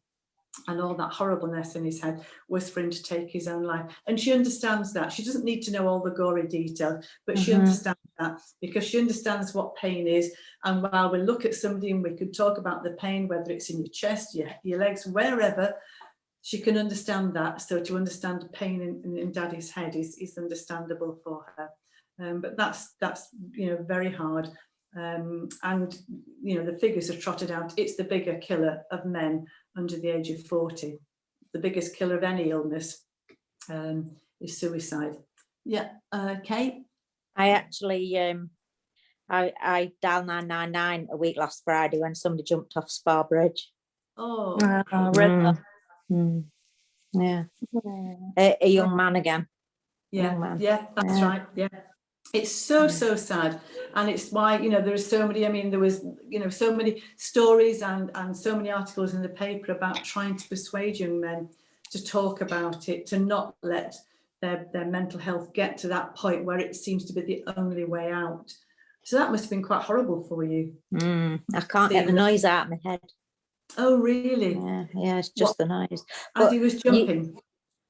and all that horribleness in his head was for him to take his own life. And she understands that. She doesn't need to know all the gory details, but she understands that, because she understands what pain is. And while we look at somebody and we could talk about the pain, whether it's in your chest, your legs, wherever, she can understand that. So to understand pain in daddy's head is understandable for her. But that's you know, very hard. And you know, the figures are trotted out. It's the bigger killer of men under the age of 40. The biggest killer of any illness is suicide. Yeah, Kate? I actually, I dialed 999 a week last Friday when somebody jumped off Spa Bridge. Oh, I read that. Yeah. A young man again. Yeah, Young man. yeah, that's right. Yeah. It's so sad, and it's why, you know, there are so many, I mean, there was, you know, so many stories and so many articles in the paper about trying to persuade young men to talk about it, to not let their mental health get to that point where it seems to be the only way out. So that must have been quite horrible for you. I can't get the noise out of my head. Oh, really? Yeah, it's just the noise. As he was jumping?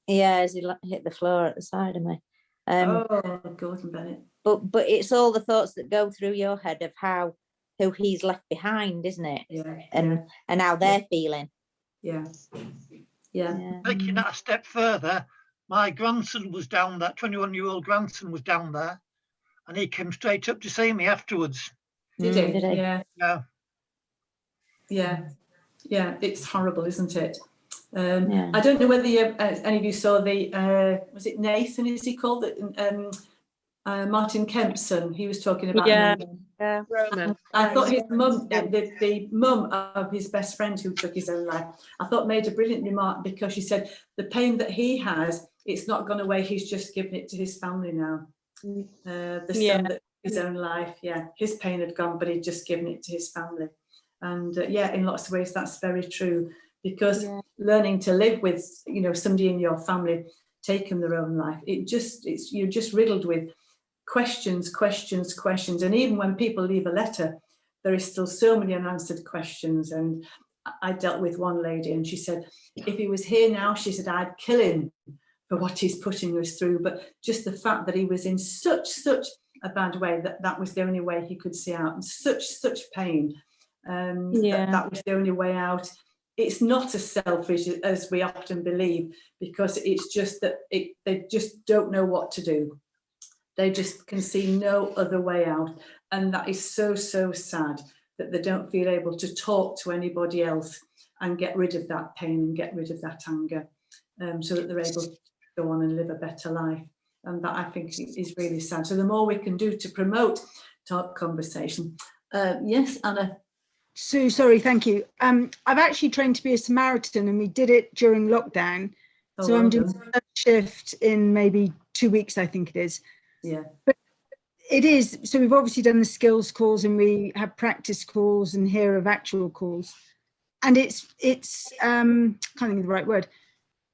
As he hit the floor at the side of me. Oh, Gordon Bennett. But it's all the thoughts that go through your head of who he's left behind, isn't it? Yeah. And how they're feeling. Yeah. Taking that a step further, my grandson was down there, 21-year-old grandson was down there, and he came straight up to see me afterwards. Did he? Yeah. Yeah, it's horrible, isn't it? I don't know whether any of you saw the, was it Nathan, is he called? Martin Kemp's son. He was talking about Roman. I thought his mum, the mum of his best friend who took his own life, I thought made a brilliant remark, because she said the pain that he has, it's not gone away, he's just given it to his family now. The son that took his own life, his pain had gone, but he'd just given it to his family. And in lots of ways that's very true, because learning to live with, you know, somebody in your family taking their own life, you're just riddled with questions, and even when people leave a letter, there is still so many unanswered questions. And I dealt with one lady, and she said, if he was here now, she said, I'd kill him for what he's putting us through. But just the fact that he was in such a bad way, that was the only way he could see out, and such pain, that was the only way out. It's not as selfish as we often believe, because it's just that they just don't know what to do. They just can see no other way out. And that is so sad, that they don't feel able to talk to anybody else and get rid of that pain and get rid of that anger, so that they're able to go on and live a better life. And that, I think, is really sad. So the more we can do to promote talk conversation. Yes, Anna. Sue, sorry, thank you. I've actually trained to be a Samaritan, and we did it during lockdown. So I'm doing a shift in maybe 2 weeks, I think it is. Yeah. But it is, so we've obviously done the skills calls, and we have practice calls and here of actual calls. And it's can't think of the right word.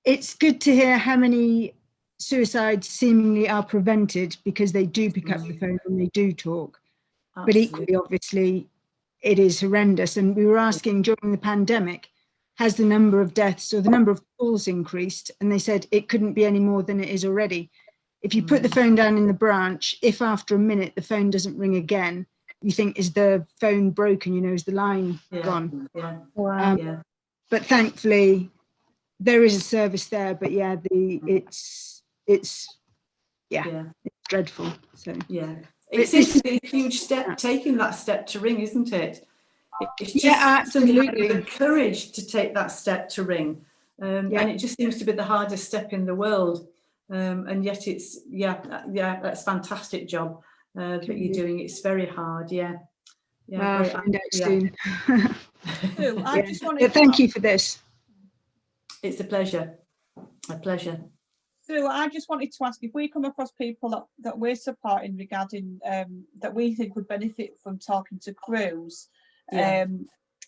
It's good to hear how many suicides seemingly are prevented because they do pick up the phone and they do talk. Absolutely. But equally, obviously, it is horrendous. And we were asking during the pandemic, has the number of deaths or the number of calls increased? And they said it couldn't be any more than it is already. If you put the phone down in the branch, if after a minute the phone doesn't ring again, you think, is the phone broken? You know, is the line gone? Yeah. Wow. But thankfully, there is a service there. But it's dreadful. So it seems to be a huge step, taking that step to ring, isn't it? It's just absolutely the courage to take that step to ring, and it just seems to be the hardest step in the world. And yet it's that's a fantastic job that you're doing. It's very hard. I'll find out soon. I just wanted thank you for this. It's a pleasure. A pleasure. So I just wanted to ask, if we come across people that we're supporting regarding that we think would benefit from talking to CRUSE,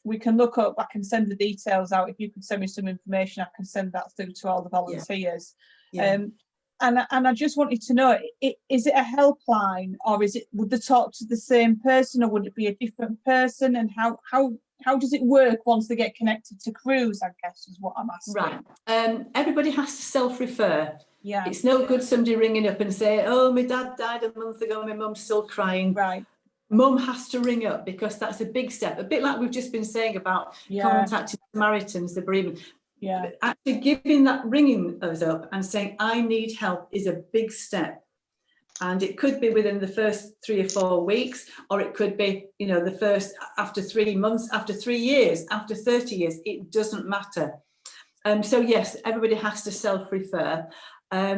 we can look up, I can send the details out. If you could send me some information, I can send that through to all the volunteers. And I just wanted to know, is it a helpline, or would they talk to the same person, or would it be a different person? And how does it work once they get connected to CRUSE, I guess, is what I'm asking. Right. Everybody has to self-refer. Yeah. It's no good somebody ringing up and say, oh, my dad died a month ago, my mum's still crying. Right. Mum has to ring up, because that's a big step. A bit like we've just been saying about contacting Samaritans, the bereavement. Yeah. Actually ringing us up and saying, I need help, is a big step. And it could be within the first 3 or 4 weeks, or it could be, you know, the first, after 3 months, after 3 years, after 30 years, it doesn't matter. So yes, everybody has to self-refer.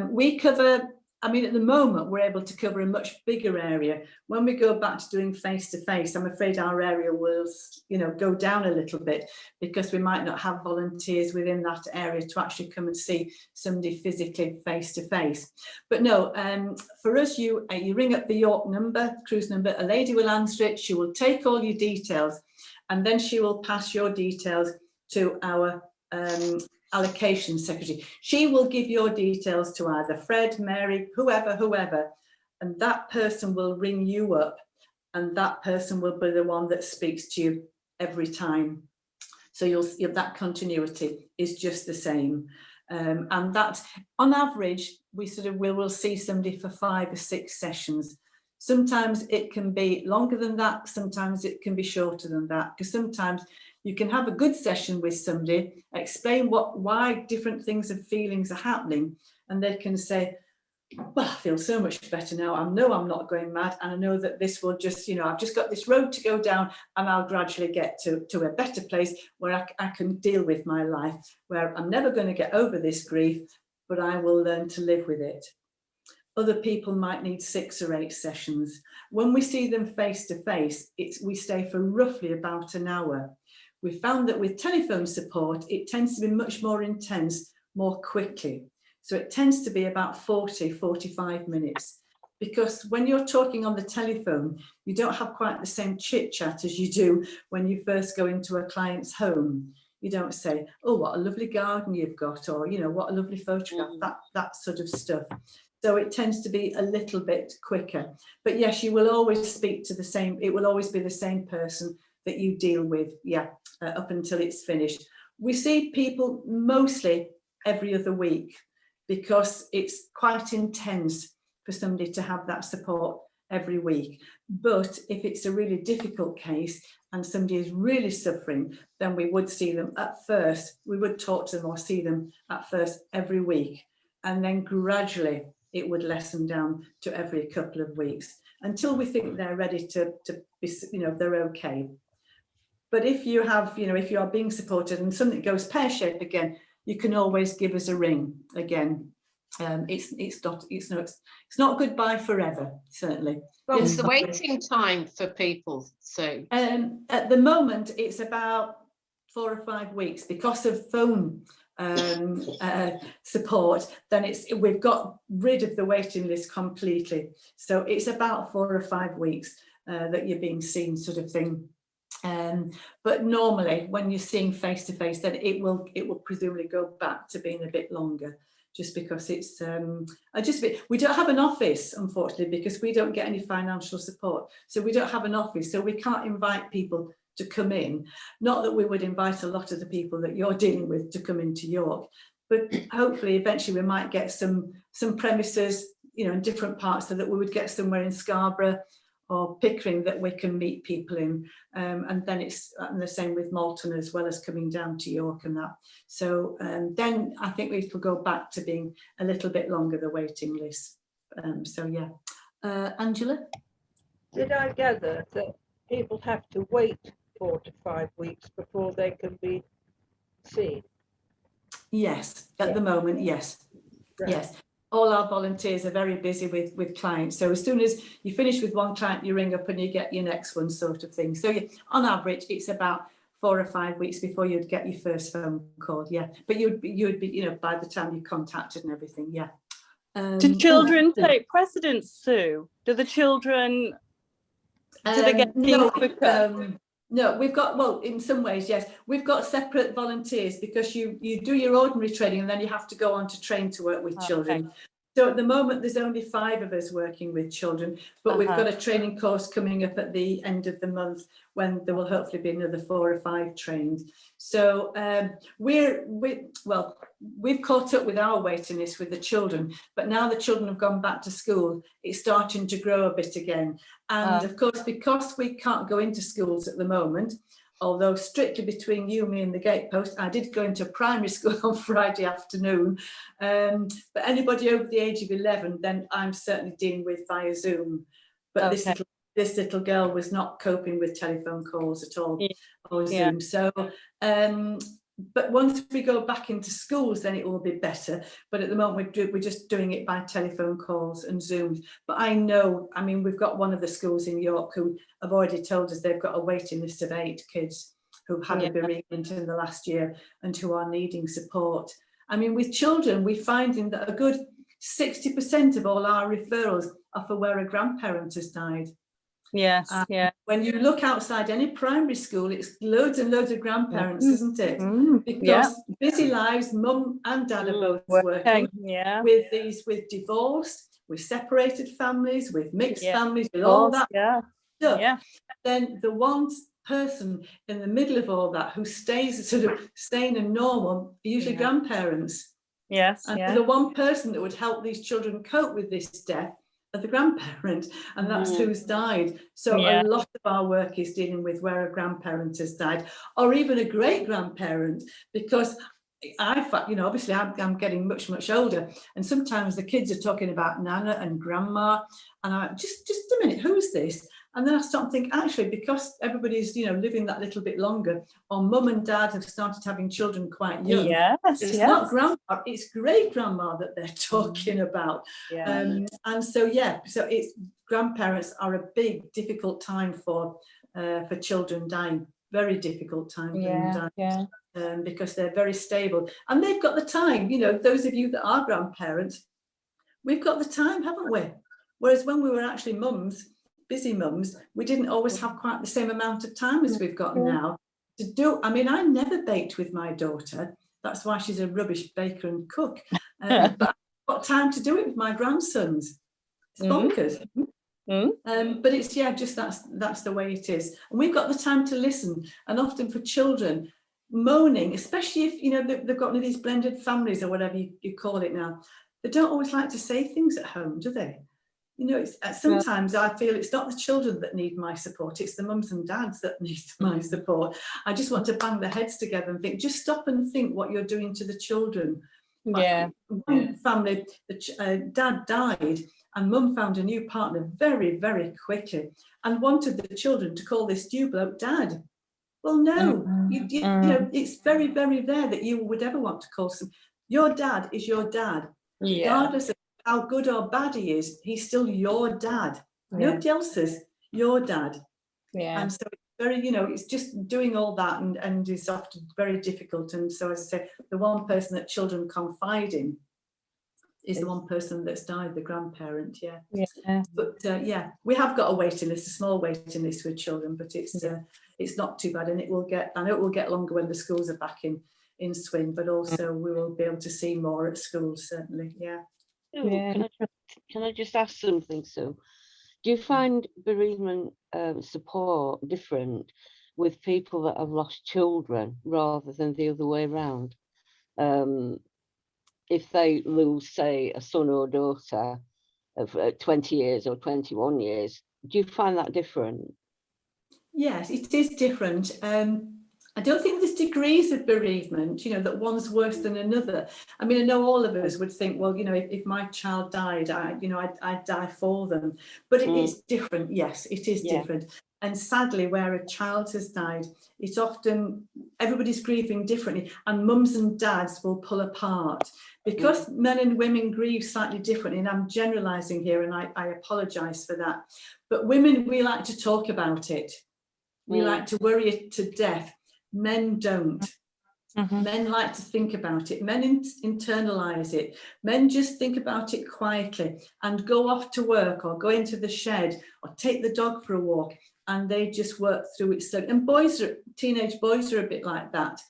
We cover, I mean, at the moment, we're able to cover a much bigger area. When we go back to doing face-to-face, I'm afraid our area will, you know, go down a little bit, because we might not have volunteers within that area to actually come and see somebody physically face-to-face. But no, for us, you ring up the York number, CRUSE number, a lady will answer it, she will take all your details, and then she will pass your details to our allocation secretary. She will give your details to either Fred, Mary, whoever, and that person will ring you up, and that person will be the one that speaks to you every time. So that continuity is just the same. And that, on average, we will see somebody for 5 or 6 sessions. Sometimes it can be longer than that, sometimes it can be shorter than that, because sometimes you can have a good session with somebody, explain why different things and feelings are happening, and they can say, well, I feel so much better now. I know I'm not going mad, and I know that this will just, you know, I've just got this road to go down, and I'll gradually get to a better place where I can deal with my life, where I'm never going to get over this grief, but I will learn to live with it. Other people might need 6 or 8 sessions. When we see them face to face, we stay for roughly about an hour. We found that with telephone support, it tends to be much more intense, more quickly. So it tends to be about 40, 45 minutes, because when you're talking on the telephone, you don't have quite the same chit chat as you do when you first go into a client's home. You don't say, oh, what a lovely garden you've got, or, you know, what a lovely photograph, that sort of stuff. So it tends to be a little bit quicker. But yes, you will always speak to the same, it will always be the same person that you deal with, up until it's finished. We see people mostly every other week, because it's quite intense for somebody to have that support every week. But if it's a really difficult case and somebody is really suffering, then we would see them at first, we would talk to them or see them at first every week, and then gradually it would lessen down to every couple of weeks until we think they're ready to be, you know, they're okay. But if you have, you know, if you are being supported and something goes pear-shaped again, you can always give us a ring again. It's not goodbye forever, certainly. Well, what's the waiting time for people? So at the moment, it's about 4 or 5 weeks because of phone support. Then we've got rid of the waiting list completely. So it's about 4 or 5 weeks that you're being seen, sort of thing. But normally when you're seeing face to face, then it will presumably go back to being a bit longer, just because it's we don't have an office, unfortunately, because we don't get any financial support. So we don't have an office, so we can't invite people to come in. Not that we would invite a lot of the people that you're dealing with to come into York, but hopefully eventually we might get some premises, you know, in different parts, so that we would get somewhere in Scarborough or Pickering that we can meet people in, and then it's the same with Malton, as well as coming down to York and that. So then I think we will go back to being a little bit longer, the waiting list. So yeah, Angela? Did I gather that people have to wait 4 to 5 weeks before they can be seen? Yes, at the moment, yes. Right. Yes. All our volunteers are very busy with clients. So as soon as you finish with one client, you ring up and you get your next one, sort of thing. So on average, it's about 4 or 5 weeks before you'd get your first phone call. Yeah, but you'd be, you know, by the time you contacted and everything. Yeah. Do children take precedence, Sue? Do the children? Do they get quicker? No, we've got, well, in some ways, yes, we've got separate volunteers, because you do your ordinary training and then you have to go on to train to work with children. So at the moment, there's only 5 of us working with children, but we've got a training course coming up at the end of the month when there will hopefully be another 4 or 5 trained. So we've caught up with our waiting list with the children, but now the children have gone back to school, it's starting to grow a bit again. And of course, because we can't go into schools at the moment, although strictly between you, me and the gatepost, I did go into primary school on Friday afternoon. But anybody over the age of 11, then I'm certainly dealing with via Zoom. But this little girl was not coping with telephone calls at all, or Zoom. So, but once we go back into schools, then it will be better. But at the moment, we're just doing it by telephone calls and Zooms. But I know, I mean, we've got one of the schools in York who have already told us they've got a waiting list of 8 kids who've had a bereavement in the last year and who are needing support. I mean, with children, we're finding that a good 60% of all our referrals are for where a grandparent has died. Yes, When you look outside any primary school, it's loads and loads of grandparents, isn't it? Because busy lives, mum and dad are both working with divorce, with separated families, with mixed families, with all that stuff. Then the one person in the middle of all that who stays sort of sane and normal, usually grandparents. And the one person that would help these children cope with this death of the grandparent, and that's who's died. So a lot of our work is dealing with where a grandparent has died, or even a great grandparent, because obviously I'm getting much older, and sometimes the kids are talking about Nana and Grandma, and I just a minute, who's this? And then I start to think, actually, because everybody's living that little bit longer, or mum and dad have started having children quite young. It's not grandma, it's great grandma that they're talking about. And so so it's grandparents are a big difficult time for children dying. Very difficult time for them dying. Because they're very stable and they've got the time. Those of you that are grandparents, we've got the time, haven't we? Whereas when we were actually mums, busy mums, we didn't always have quite the same amount of time as we've got now to do. I mean, I never baked with my daughter. That's why she's a rubbish baker and cook. But I've got time to do it with my grandsons. It's bonkers. But it's just that's the way it is. And we've got the time to listen. And often for children, moaning, especially if they've got one of these blended families or whatever you call it now, they don't always like to say things at home, do they? Sometimes I feel it's not the children that need my support, it's the mums and dads that need my support. I just want to bang their heads together and think, just stop and think what you're doing to the children. One family, dad died and mum found a new partner very, very quickly and wanted the children to call this new bloke dad. Well, no, it's very, very rare that you would ever want to call your dad is your dad, regardless of how good or bad he is, he's still your dad. Nobody else's, your dad. And so it's very, it's just doing all that and is often very difficult. And so, as I say, the one person that children confide in is the one person that's died, the grandparent. But we have got a waiting list, a small waiting list with children, but it's not too bad, and I know it will get longer when the schools are back in swing, but also we will be able to see more at schools, certainly. Can I just ask something, Sue? Do you find bereavement support different with people that have lost children rather than the other way around? If they lose, say, a son or daughter of 20 years or 21 years, do you find that different? Yes, it is different. I don't think there's degrees of bereavement, that one's worse than another. I mean, I know all of us would think, well, if my child died, I'd die for them. But it is different. Yes, it is different. And sadly, where a child has died, it's often everybody's grieving differently, and mums and dads will pull apart because men and women grieve slightly differently. And I'm generalising here, and I apologise for that. But women, we like to talk about it. We like to worry it to death. Men don't. Men like to think about it. Men internalize it. Men just think about it quietly and go off to work or go into the shed or take the dog for a walk, and they just work through it. So, and teenage boys are a bit like that.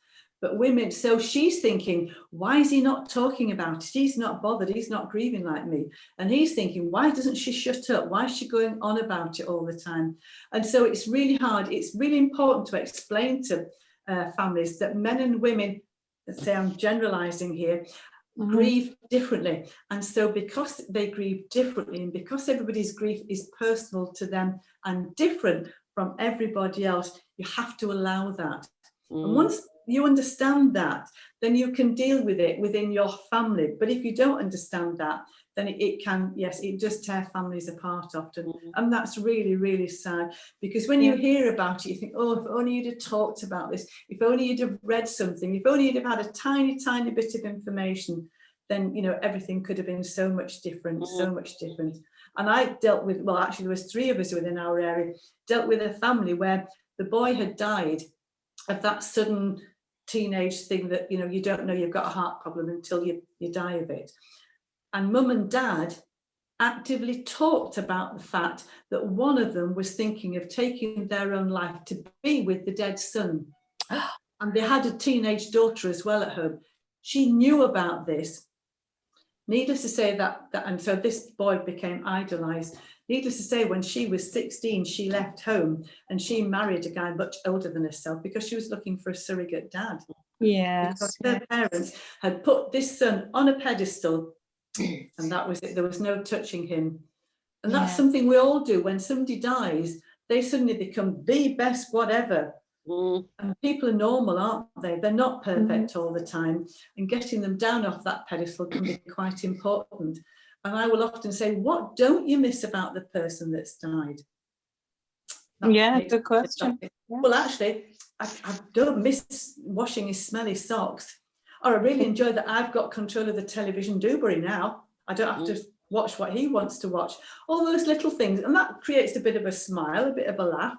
But women, so she's thinking, why is he not talking about it? He's not bothered. He's not grieving like me. And he's thinking, why doesn't she shut up? Why is she going on about it all the time? And so it's really hard. It's really important to explain to families that men and women, let's say I'm generalizing here, grieve differently. And so because they grieve differently, and because everybody's grief is personal to them and different from everybody else, you have to allow that. And once you understand that, then you can deal with it within your family. But if you don't understand that, then it can, yes, it does tear families apart often. And that's really, really sad, because when you hear about it, you think, oh, if only you'd have talked about this, if only you'd have read something, if only you'd have had a tiny, tiny bit of information, then, you know, everything could have been so much different, so much different. And I dealt with, well, actually there was 3 of us within our area, dealt with a family where the boy had died of that sudden teenage thing that, you know, you don't know you've got a heart problem until you die of it. And mum and dad actively talked about the fact that one of them was thinking of taking their own life to be with the dead son. And they had a teenage daughter as well at home. She knew about this. Needless to say that and so this boy became idolized. Needless to say, when she was 16, she left home and she married a guy much older than herself because she was looking for a surrogate dad. Yes. Because her parents had put this son on a pedestal, and that was it. There was no touching him. And that's something we all do. When somebody dies, they suddenly become the best whatever. And people are normal, aren't they? They're not perfect all the time. And getting them down off that pedestal can be quite important. And I will often say, what don't you miss about the person that's died? Good question. Well, actually, I don't miss washing his smelly socks. Or I really enjoy that I've got control of the television Dewberry now. I don't have to watch what he wants to watch. All those little things. And that creates a bit of a smile, a bit of a laugh.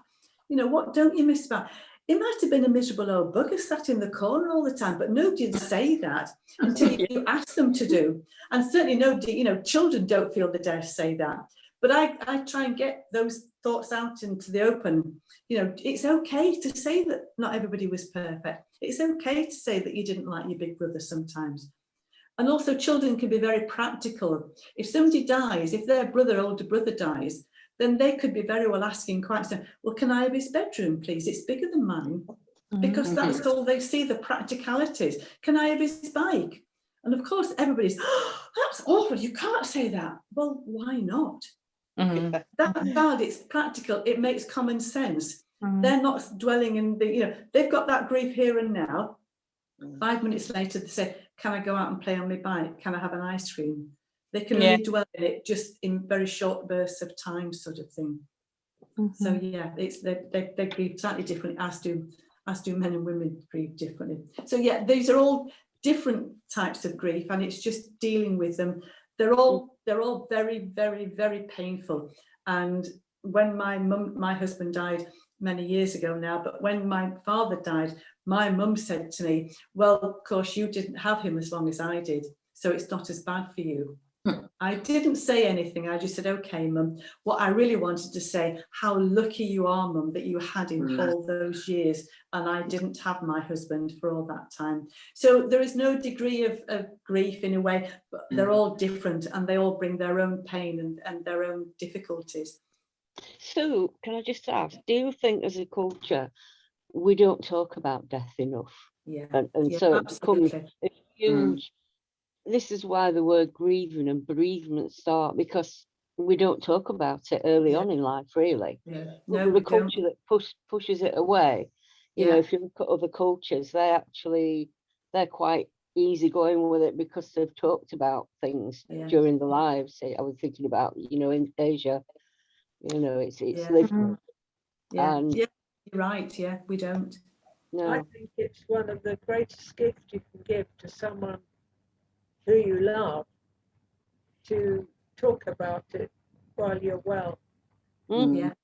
You know, what don't you miss about? It might have been a miserable old bugger sat in the corner all the time, but nobody would say that until you ask them to do. And certainly nobody, you know, children don't feel they dare say that. But I try and get those thoughts out into the open. You know, it's okay to say that not everybody was perfect. It's okay to say that you didn't like your big brother sometimes. And also children can be very practical. If somebody dies, if their older brother dies, then they could be very well asking quite so, well, can I have his bedroom, please? It's bigger than mine. Because that's all they see, the practicalities. Can I have his bike? And of course, everybody's, oh, that's awful, you can't say that. Well, why not? That child, it's practical, it makes common sense. They're not dwelling in the, you know, they've got that grief here and now. 5 minutes later, they say, can I go out and play on my bike? Can I have an ice cream? They can only dwell in it just in very short bursts of time, sort of thing. So yeah, it's they grieve slightly differently, as do men and women grieve differently. So yeah, these are all different types of grief, and it's just dealing with them. They're all very, very, very painful. And when my husband died many years ago now, but when my father died, my mum said to me, well, of course you didn't have him as long as I did, so it's not as bad for you. I didn't say anything. I just said, okay, mum. What I really wanted to say, how lucky you are, mum, that you had him all those years and I didn't have my husband for all that time. So there is no degree of grief in a way, but they're all different and they all bring their own pain and their own difficulties. So can I just ask, do you think as a culture, we don't talk about death enough? Yeah. And so it becomes a huge... This is why the word grieving and bereavement start, because we don't talk about it early on in life, really. No, the culture that pushes it away. You know, if you look at other cultures, they're quite easygoing with it because they've talked about things during their lives. I was thinking about, you know, in Asia, you know, it's lived with. And you're right. Yeah, we don't. No. I think it's one of the greatest gifts you can give to someone who you love, to talk about it while you're well. Get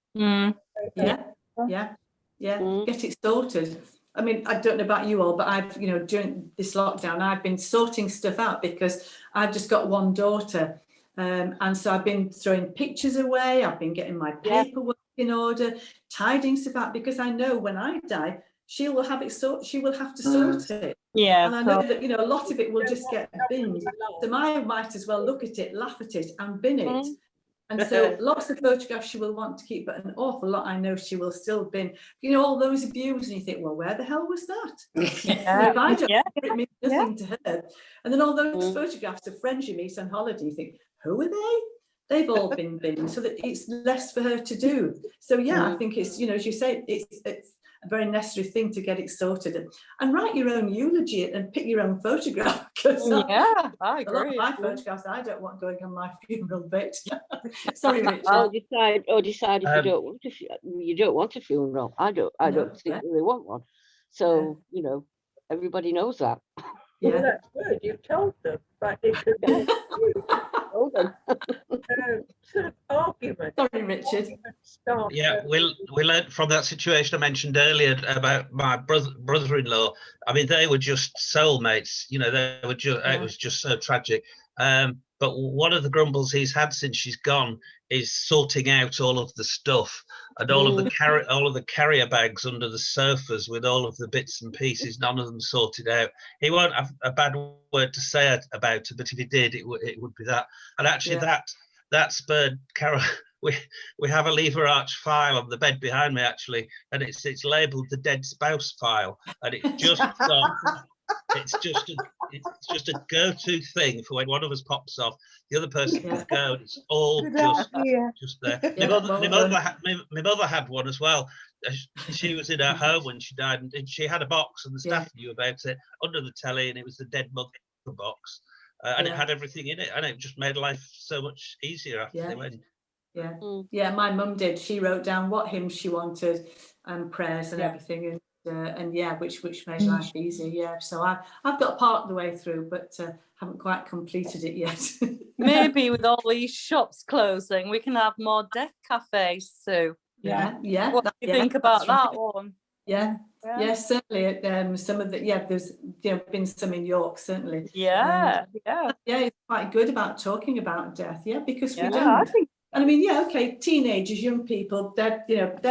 it sorted. I mean, I don't know about you all, but I've, you know, during this lockdown, I've been sorting stuff out because I've just got one daughter. And so I've been throwing pictures away. I've been getting my paperwork in order, tidying stuff out, because I know when I die, she will have it she will have to sort it. Yeah. And I know that, you know, a lot of it will just get binned. So I might as well look at it, laugh at it and bin it. And so lots of photographs she will want to keep, but an awful lot I know she will still bin. You know, all those views, and you think, well, where the hell was that? If I don't, it means nothing to her. And then all those photographs of friends you meet on holiday, you think, who are they? They've all been binned, so that it's less for her to do. So yeah, I think it's, you know, as you say, it's a very necessary thing to get it sorted, and write your own eulogy and pick your own photograph. I agree. A lot of my photographs I don't want going on my funeral bit. Sorry, Richard. Or decide if you don't want a funeral. I don't particularly want one. So you know, everybody knows that. Well, that's good. You told them, but it could be sort of argument. Sorry, Richard. Yeah, we learned from that situation I mentioned earlier about my brother-in-law. I mean, they were just soulmates. You know, they were just it was just so tragic. But one of the grumbles he's had since she's gone is sorting out all of the stuff and all of the carrier bags under the sofas with all of the bits and pieces, none of them sorted out. He won't have a bad word to say about it, but if he did, it would be that. And actually that spurred Carol. We have a lever arch file on the bed behind me, actually, and it's labelled the dead spouse file, and it just it's just a go-to thing for when one of us pops off, the other person can go, and it's all just there. My mother had one as well. She was in her home when she died, and she had a box, and the staff knew about it, under the telly, and it was the dead mother box, and it had everything in it, and it just made life so much easier after they went. Yeah, my mum did. She wrote down what hymns she wanted and prayers and everything, and which made life easier. So I've got part of the way through, but haven't quite completed it yet. Maybe with all these shops closing, we can have more death cafes too. What do you think about that one? Yes, certainly. Some of the there's been some in York, certainly. It's quite good about talking about death. Because we don't. And I mean, teenagers, young people, they're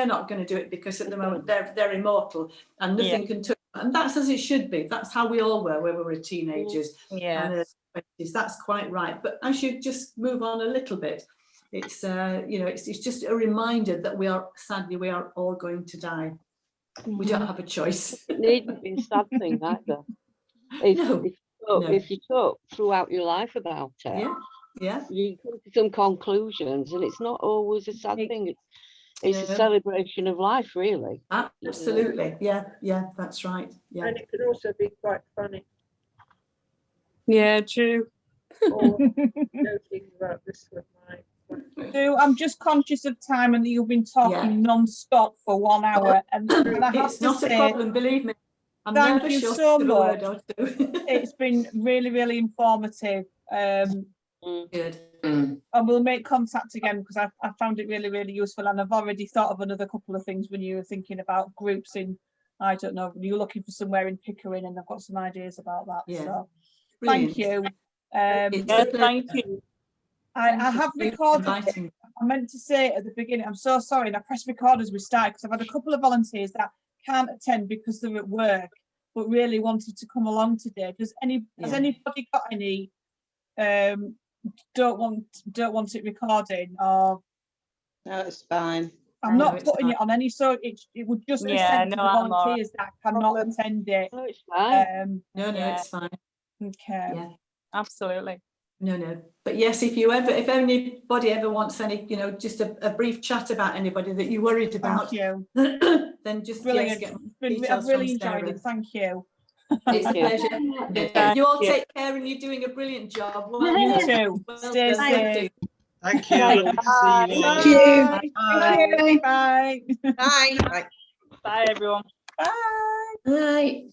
not going to do it because at the moment they're immortal and nothing can touch them. And that's as it should be. That's how we all were when we were teenagers. And that's quite right. But as you just move on a little bit, it's it's just a reminder that we are all going to die. We don't have a choice. It needn't be a sad thing either. If you talk throughout your life about it, you come to some conclusions, and it's not always a sad thing. It's a celebration of life, really. Absolutely. That's right. And it can also be quite funny. Yeah, true. Or joking about this with I'm just conscious of time, and that you've been talking non-stop for 1 hour, and I have it's not a problem, believe me. Thank you so much. It's been really, really informative. Good. And we'll make contact again, because I found it really, really useful, and I've already thought of another couple of things when you were thinking about groups in, I don't know, you're looking for somewhere in Pickering, and I've got some ideas about that. So brilliant. Thank you. Thank you. I have recorded. I meant to say at the beginning, I'm so sorry, and I pressed record as we started, because I've had a couple of volunteers that can't attend because they're at work, but really wanted to come along today. Has anybody got any don't want it recording? Or no, it's fine. I'm not putting it on any, so it would just be sent to the volunteers that cannot attend it. No, it's fine. It's fine. Okay. Absolutely. No. But yes, if anybody ever wants any, just a brief chat about anybody that you're worried about, then just brilliant. Get I've really enjoyed it. Thank you. It's a pleasure. You all take care, and you're doing a brilliant job. You too. Stay safe. Thank you. Thank you. Bye. Bye. Bye, everyone. Bye. Bye.